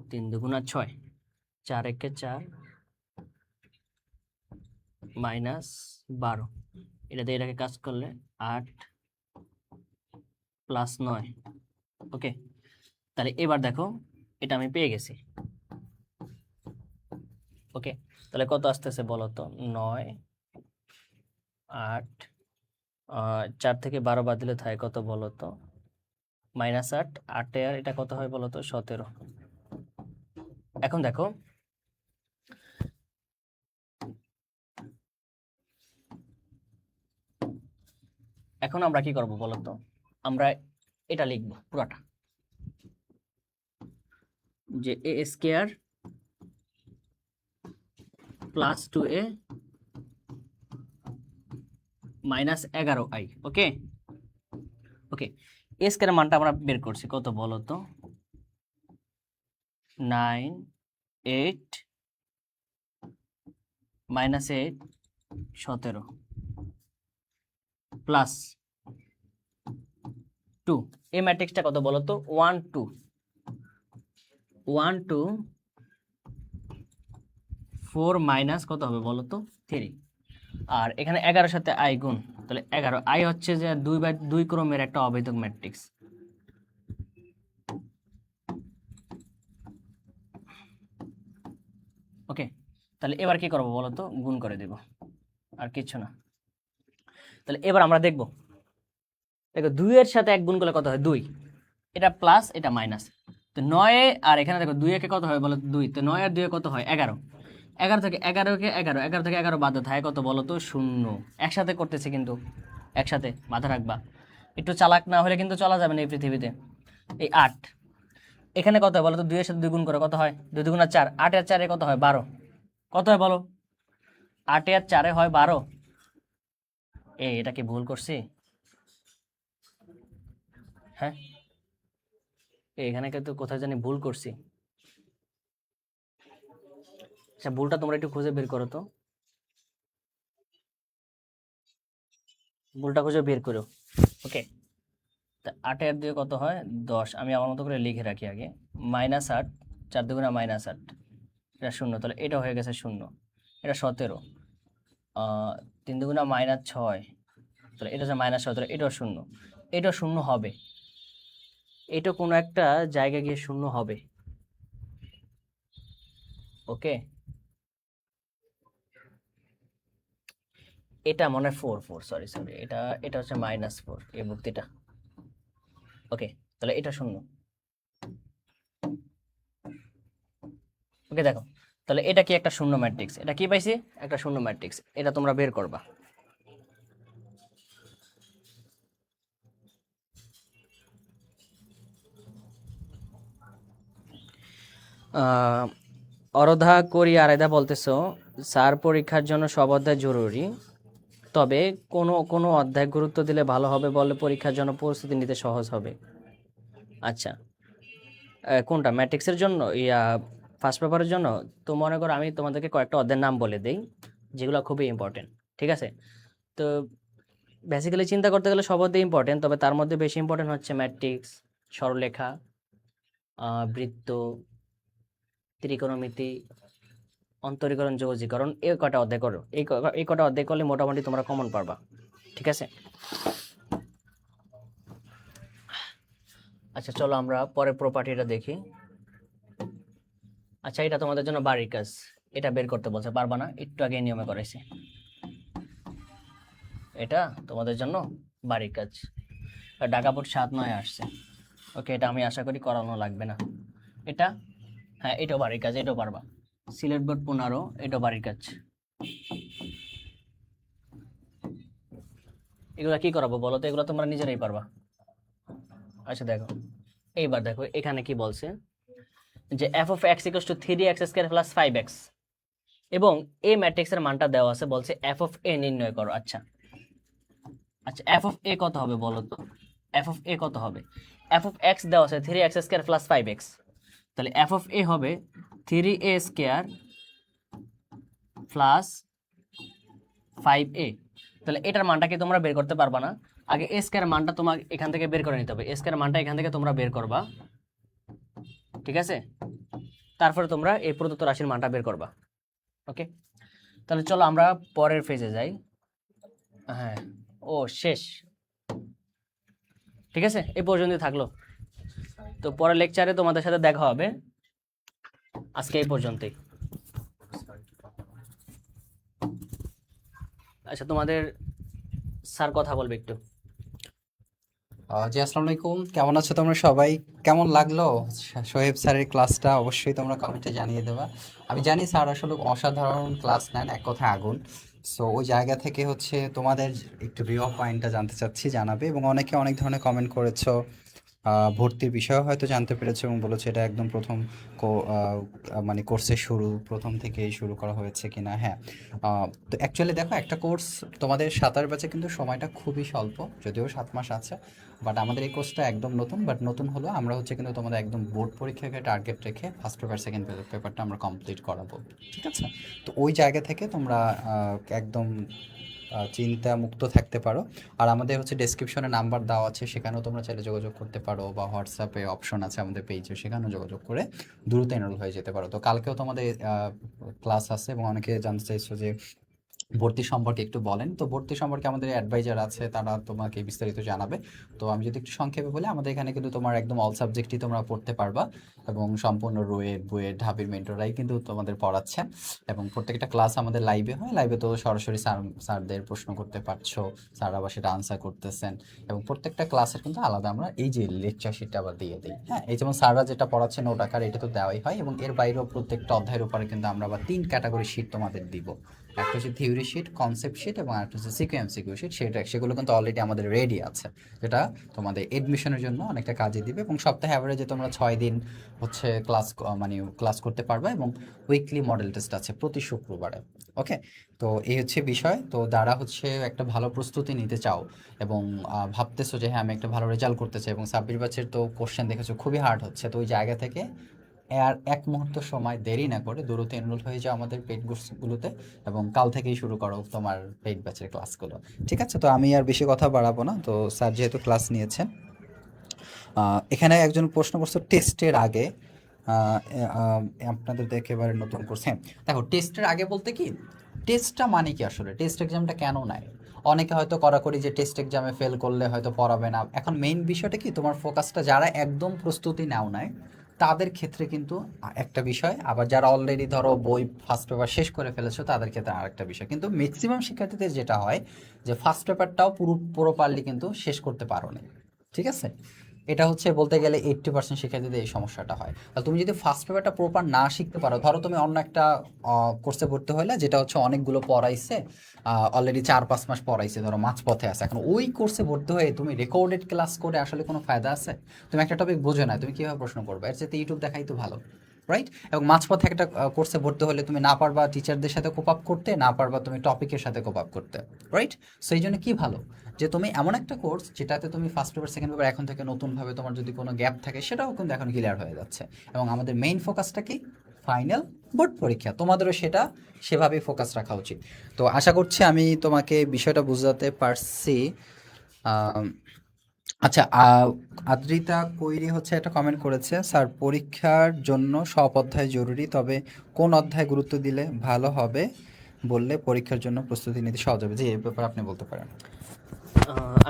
3 দুগুণা 6 4 একে 4 -12, এটা দিয়ে এটাকে কাজ করলে 8 প্লাস 9, ওকে। তাহলে এবার দেখো এটা আমি পেয়ে গেছি, ওকে। তাহলে কত আসতেছে বলো তো, 9 8, 4 থেকে 12 বাদ দিলে থাকে কত বলো তো, -8, 8 আর এটা কত হয় বলো তো, 17। এখন দেখো এখন আমরা কি করব বলো তো, আমরা এটা লিখবো পুরাটা, যে A square plus 2a minus 11i, okay okay. A স্কয়ারের মানটা আমরা বের করছি কত বলো তো, 9 8 -8 17 প্লাস 2, এই ম্যাট্রিক্সটা কত বলো তো, 1 2 1 2 4 মাইনাস কত হবে বলো তো, 3, আর এখানে 11 সাথে আই গুণ, তাহলে 11 আই হচ্ছে যে 2/2 ক্রমের একটা অভেদক ম্যাট্রিক্স, ওকে। তাহলে এবার কি করবো বলো তো, গুণ করে দেব, আর কিছু না। তাহলে এবার আমরা দেখবো, দেখো 2 এর সাথে 1 গুণ করলে কত হয়, 2, এটা প্লাস এটা মাইনাস, তো 9 আর এখানে দেখো 2 একে কত হয় বলো 2, তো 9 আর 2 কত হয় 11, 11 থেকে 11 বাদ দাও, থাকে কত বলো তো? 0। একসাথে করতেছে কিন্তু, একসাথে মাথা রাখবা। একটু চালাক না হলে কিন্তু চলা যাবে না এই পৃথিবীতে। এই 8, এখানে কত হয় বলো তো? 2 এর সাথে 2 গুণ করো, কত হয়? 2 2 4, 8 আর 4 কত হয়? 12। কত হয় বলো? 8 আর 4 হয় 12। এটা কি ভুল করছি? হ্যাঁ, এখানে কিন্তু কোথায় জানি ভুল করছি। আচ্ছা, ভুলটা তোমরা একটু খুঁজে বের করো তো, ভুলটা খুঁজে বের করো। ওকে, তা 8 আর 2 কত হয়? 10। আমি আমার মতো করে লিখে রাখি আগে। -8, 4 2 -8, এটা 0, তাহলে এটা হয়ে গেছে 0। এটা 17, 3 2 -6, তাহলে এটা হচ্ছে -6, তাহলে এটাও 0। এটাও 0 হবে, এটা কোনো একটা জায়গায় গিয়ে 0 হবে। ওকে, এটা মনে হয় 4 4, সরি সরি, এটা এটা হচ্ছে -4 এই ভুক্তিটা। ওকে, তাহলে এটা 0। ওকে, দেখো তাহলে এটা কি একটা শূন্য ম্যাট্রিক্স? এটা কি পাইছি? একটা শূন্য ম্যাট্রিক্স। এটা তোমরা বের করবা। আহ, অরধা করি আরেদা বলতেছো, স্যার পরীক্ষার জন্য সব অধ্যায় জরুরি, তবে কোনো কোনো অধ্যায় গুরুত্ব দিলে ভালো হবে বলে পরীক্ষার জন্য প্রস্তুতি নিতে সহজ হবে। আচ্ছা, কোনটা, ম্যাট্রিক্সের জন্য, ফার্স্ট পেপারের জন্য? তো মনে করো আমি তোমাদেরকে কয়েকটা অধ্যায়ের নাম বলে দেই, যেগুলো খুবই ইম্পর্টেন্ট। ঠিক আছে? তো বেসিক্যালি চিন্তা করতে গেলে সব অধ্যায় ইম্পর্টেন্ট, তবে তার মধ্যে বেশি ইম্পর্টেন্ট হচ্ছে ম্যাট্রিক্স, সরলরেখা, বৃত্ত, ত্রিকোণমিতি, অন্তরীকরণ, যোগজীকরণ, এই কটা অধ্যায় করো। এই কটা অধ্যায় করলে মোটামুটি তোমরা কমন পারবা। ঠিক আছে? আচ্ছা, চলো আমরা পরে প্রপার্টিটা দেখি। আচ্ছা, এটা তোমাদের জন্য বাড়ির কাজ, এটা বের করতে বলছে, পারবা না? একটু আগে নিয়মে করাইছে। এটা তোমাদের জন্য বাড়ির কাজ। ঢাকা বোর্ড 7 9 আসছে। ওকে, এটা আমি আশা করি করানো লাগবে না। এটা, হ্যাঁ, এটাও বাড়ির কাজ, এটাও পারবা। সিলেট বোর্ড 15, এটাও বাড়ির কাজ। এগুলা কি করাবো বলো তো? এগুলো তোমরা নিজেরাই পারবা। আচ্ছা দেখো, এইবার দেখো এখানে কি বলছে, যে f of x equals to 3x square plus 5x, এবং a ম্যাট্রিক্সের মানটা দেওয়া আছে, বলছে f of a নির্ণয় করো। আচ্ছা আচ্ছা, f of a কত হবে বলো তো? f of a কত হবে? f of x দেওয়া আছে 3x স্কয়ার প্লাস 5x, তাহলে f of a হবে 3a স্কয়ার প্লাস 5a। তাহলে এটার মানটা কি তোমরা বের করতে পারবা না? আগে a স্কয়ার মানটা তোমার এখান থেকে বের করে নিতে হবে। a স্কয়ার মানটা এখান থেকে তোমরা বের করবা। ঠিক আছে? তারপরে তোমরা এই প্রদত্ত রাশির মানটা বের করবা। ওকে, তাহলে চলো আমরা পরের ফেজে যাই। হ্যাঁ, ও শেষ। ঠিক আছে, এই পর্যন্তই থাকলো। তো পরের লেকচারে তোমাদের সাথে দেখা হবে। আজকে এই পর্যন্তই। আচ্ছা, তোমাদের স্যার কথা বলবে একটু। জি, আসসালামু আলাইকুম। কেমন আছো তোমরা সবাই? কেমন লাগলো সোহেব স্যারের ক্লাসটা? অবশ্যই তোমরা কমেন্টে জানিয়ে দেবা। আমি জানি স্যার আসলে অসাধারণ ক্লাস নেন, এক কথায় আগুন। সো ওই জায়গা থেকে হচ্ছে তোমাদের একটু প্রিয় পয়েন্টটা জানতে চাচ্ছি, জানাবে। এবং অনেকে অনেক ধরনের কমেন্ট করেছো, ভর্তির বিষয়েও হয়তো জানতে পেরেছো এবং বলেছো এটা একদম প্রথম মানে কোর্সের শুরু, প্রথম থেকেই শুরু করা হয়েছে কিনা। হ্যাঁ, তো অ্যাকচুয়ালি দেখো, একটা কোর্স তোমাদের 7 ব্যাচে কিন্তু সময়টা খুবই স্বল্প, যদিও 7 মাস আছে। বাট আমাদের এই কোর্সটা একদম নতুন, বাট নতুন হলো আমরা হচ্ছে কিন্তু তোমাদের একদম বোর্ড পরীক্ষাকে টার্গেট রেখে ফার্স্ট পেপার সেকেন্ড পেপারটা আমরা কমপ্লিট করাবো। ঠিক আছে? তো ওই জায়গা থেকে তোমরা একদম চিন্তা মুক্ত থাকতে পারো। আর আমাদের হচ্ছে ডেসক্রিপশনে নাম্বার দেওয়া আছে, সেখানেও তোমরা চাইলে যোগাযোগ করতে পারো, বা হোয়াটসঅ্যাপে অপশন আছে আমাদের পেজে, সেখানেও যোগাযোগ করে দ্রুত এনরোল হয়ে যেতে পারো। তো কালকেও তোমাদের ক্লাস আছে এবং অনেকে জানতে চাইছো যে ভর্তি সম্পর্কে একটু বলেন। তো ভর্তি সম্পর্কে আমাদের অ্যাডভাইজার আছে, তারা তোমাকে বিস্তারিত জানাবে। তো আমি যদি একটু সংক্ষেপে বলি, আমাদের এখানে কিন্তু তোমার একদম অল সাবজেক্টই তোমরা পড়তে পারবা, এবং সম্পূর্ণ রুয়েট বুয়েট ঢাবির মেন্টররাই কিন্তু তোমাদের পড়াচ্ছে। এবং প্রত্যেকটা ক্লাস আমাদের লাইভে হয়, লাইভে তো সরাসরি স্যারদের প্রশ্ন করতে পারছো, স্যার আবার সেটা আনসার করতেছেন। এবং প্রত্যেকটা ক্লাসের কিন্তু আলাদা আমরা এই যে লেকচার শিটটা আবার দিয়ে দিই। হ্যাঁ, এই যেমন স্যাররা যেটা পড়াচ্ছে নোট আকার, এটা তো দেওয়াই হয়, এবং এর বাইরেও প্রত্যেকটা অধ্যায়ের উপরে কিন্তু আমরা আবার 3 ক্যাটাগরি শিট তোমাদের দিব। একটা হচ্ছে থিওরি শিট, কনসেপ্ট শিট, এবং একটা হচ্ছে সিকিউ শিট। সেগুলো কিন্তু অলরেডি আমাদের রেডি আছে, যেটা তোমাদের এডমিশনের জন্য অনেকটা কাজে দিবে। এবং সপ্তাহে অ্যাভারেজে তোমরা 6 দিন হচ্ছে মানে ক্লাস করতে পারবে, এবং উইকলি মডেল টেস্ট আছে প্রতি শুক্রবারে। ওকে, তো এই হচ্ছে বিষয়। তো যারা হচ্ছে একটা ভালো প্রস্তুতি নিতে চাও, এবং ভাবতেছো যে হ্যাঁ আমি একটা ভালো রেজাল্ট করতে চাই, এবং 26 ব্যাচের তো কোশ্চেন দেখেছো খুবই হার্ড হচ্ছে, তো ওই জায়গা থেকে আর এক মুহূর্ত সময় দেরি না করে দ্রুত এনরোল হয়ে যাও আমাদের পেইড কোর্সগুলোতে, এবং কাল থেকেই শুরু করো তোমার পেইড ব্যাচের ক্লাসগুলো। ঠিক আছে, তো আমি আর বেশি কথা বাড়াবো না। তো স্যার যেহেতু ক্লাস নিয়েছেন, এখানে একজন প্রশ্ন করছে টেস্টের আগে, আহ, আহ, আপনাদের দেখে এবারে নতুন করছে। হ্যাঁ, দেখো টেস্টের আগে বলতে কি, টেস্টটা মানে কি আসলে, টেস্ট এক্সামটা কেন নেয়? অনেকে হয়তো কড়াকড়ি যে টেস্ট এক্সামে ফেল করলে হয়তো পড়াবে না। এখন মেইন বিষয়টা কি, তোমার ফোকাসটা যারা একদম প্রস্তুতি নাও নাই তাদের ক্ষেত্রে কিন্তু একটা বিষয়, আবার যারা অলরেডি ধরো বই ফার্স্ট পেপার শেষ করে ফেলেছো তাদের ক্ষেত্রে আরেকটা বিষয়। কিন্তু ম্যাক্সিমাম শিক্ষার্থীদের যেটা হয় যে ফার্স্ট পেপারটাও প্রপারলি কিন্তু শেষ করতে পারো না। ঠিক আছে, এটা হচ্ছে বলতে গেলে 80% শিক্ষার্থীদের এই সমস্যাটা হয়। তাহলে তুমি যদি ফার্স্ট পেপারটা প্রপার না শিখতে পারো, ধরো তুমি অন্য একটা কোর্সে ভর্তি হলে যেটা হচ্ছে অনেকগুলো পড়াইছে, অলরেডি 4-5 মাস পড়াইছে, ধরো মাঝপথে আছে, এখন ওই কোর্সে ভর্তি হয়ে তুমি রেকর্ডেড ক্লাস করে আসলে কোনো ফায়দা আছে? তুমি একটা টপিক বোঝো না, তুমি কীভাবে প্রশ্ন করবে? এর চেয়ে ইউটিউব দেখাই তো ভালো, রাইট? এবং মাঝপথে একটা কোর্সে ভর্তি হলে তুমি না পারবা টিচারদের সাথে কোপ আপ করতে, না পারবা তুমি টপিকের সাথে কোপ আপ করতে, রাইট? সো এই জন্য কী ভালো যে তুমি এমন একটা কোর্স যেটাতে তুমি ফার্স্ট পেপার সেকেন্ড পেপার এখন থেকে নতুনভাবে, তোমার যদি কোনো গ্যাপ থাকে সেটাও কিন্তু এখন ক্লিয়ার হয়ে যাচ্ছে। এবং আমাদের মেইন ফোকাসটা কি, ফাইনাল বোর্ড পরীক্ষা, তোমাদেরও সেটা সেভাবেই ফোকাস রাখা উচিত। তো আশা করছি আমি তোমাকে বিষয়টা বুঝাতে পারছি। আম, আচ্ছা, আদ্রিতা কৈরি হচ্ছে একটা কমেন্ট করেছে, স্যার পরীক্ষার জন্য সব অধ্যায় জরুরি, তবে কোন অধ্যায় গুরুত্ব দিলে ভালো হবে বললে পরীক্ষার জন্য প্রস্তুতি নিতে সহজ হবে? জি, এই ব্যাপারে আপনি বলতে পারেন।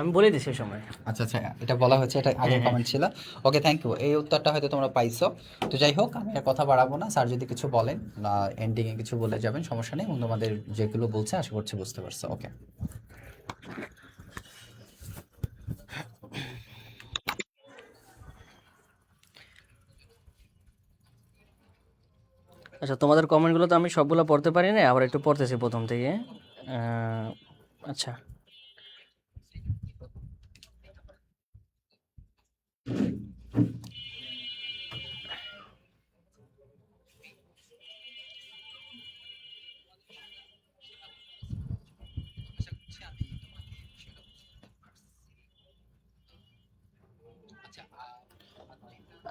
আমি বলে দিই সেই সময়। আচ্ছা আচ্ছা, এটা বলা হয়েছে, এটা আগের হ্যাঁ, হ্যাঁ। কমেন্ট ছিল। ওকে, থ্যাংক ইউ, এই উত্তরটা হয়তো তোমরা পাইছো। তো যাই হোক, আমি আর কথা বাড়াবো না, স্যার যদি কিছু বলেন এন্ডিংয়ে কিছু বলে যাবেন, সমস্যা নেই, এবং তোমাদের যেগুলো বলছে আশা করছি বুঝতে পারছো। ওকে। আচ্ছা, তোমাদের কমেন্টগুলো তো আমি সবগুলো পড়তে পারি না, আবার একটু পড়তেছি প্রথম থেকে। আহ, আচ্ছা।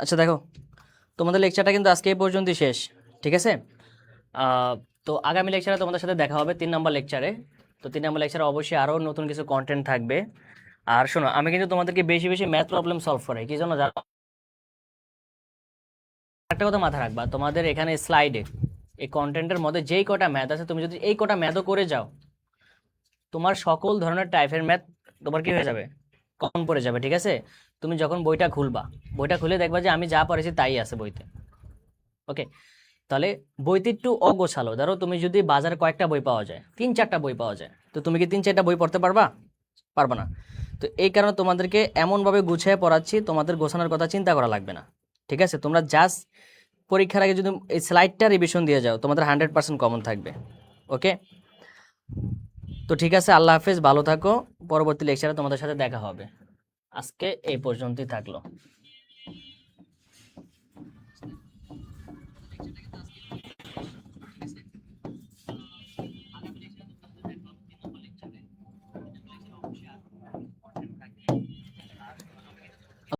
আচ্ছা দেখো, তোমাদের লেকচারটা কিন্তু আজকে এই পর্যন্তই শেষ। ঠিক আছে? আহ, তো আগামী লেকচারে তোমাদের সাথে দেখা হবে 3 নম্বর লেকচারে। তো 3 নম্বর লেকচারে অবশ্যই আরও নতুন কিছু কন্টেন্ট থাকবে। আর শোনো, আমি কিন্তু তোমাদেরকে বেশি বেশি ম্যাথ প্রবলেম সলভ করাই, কি জন্য জানো? একটা কথা মাথায় রাখবা, তোমাদের এখানে স্লাইডে এই কন্টেন্টের মধ্যে যেই কটা ম্যাথ আছে, তুমি যদি এই কটা ম্যাথও করে যাও, তোমার সকল ধরনের টাইপের ম্যাথ তোমার কি হয়ে যাবে, কমন পড়ে যাবে। ঠিক আছে? তুমি যখন বইটা খুলবা, বইটা খুলে দেখবা যে আমি যা পড়েছি তাই আছে বইতে। ওকে, তাহলে বইতে একটু অগোছালো, ধরো তুমি যদি বাজারে কয়েকটা বই পাওয়া যায়, 3-4টা বই পাওয়া যায়, তো তুমি কি 3-4টা বই পড়তে পারবা? পারবা না। তো এই কারণে তোমাদেরকে এমনভাবে গুছিয়ে পড়াচ্ছি, তোমাদের গোছানোর কথা চিন্তা করা লাগবে না। ঠিক আছে? তোমরা জাস্ট পরীক্ষার আগে যদি এই স্লাইডটা রিভিশন দিয়ে যাও, তোমাদের 100% কমন থাকবে। ওকে, তো ঠিক আছে, আল্লাহ হাফেজ, ভালো থাকো। পরবর্তী লেকচারে তোমাদের সাথে দেখা হবে। আজকে এই পর্যন্তই থাকলো।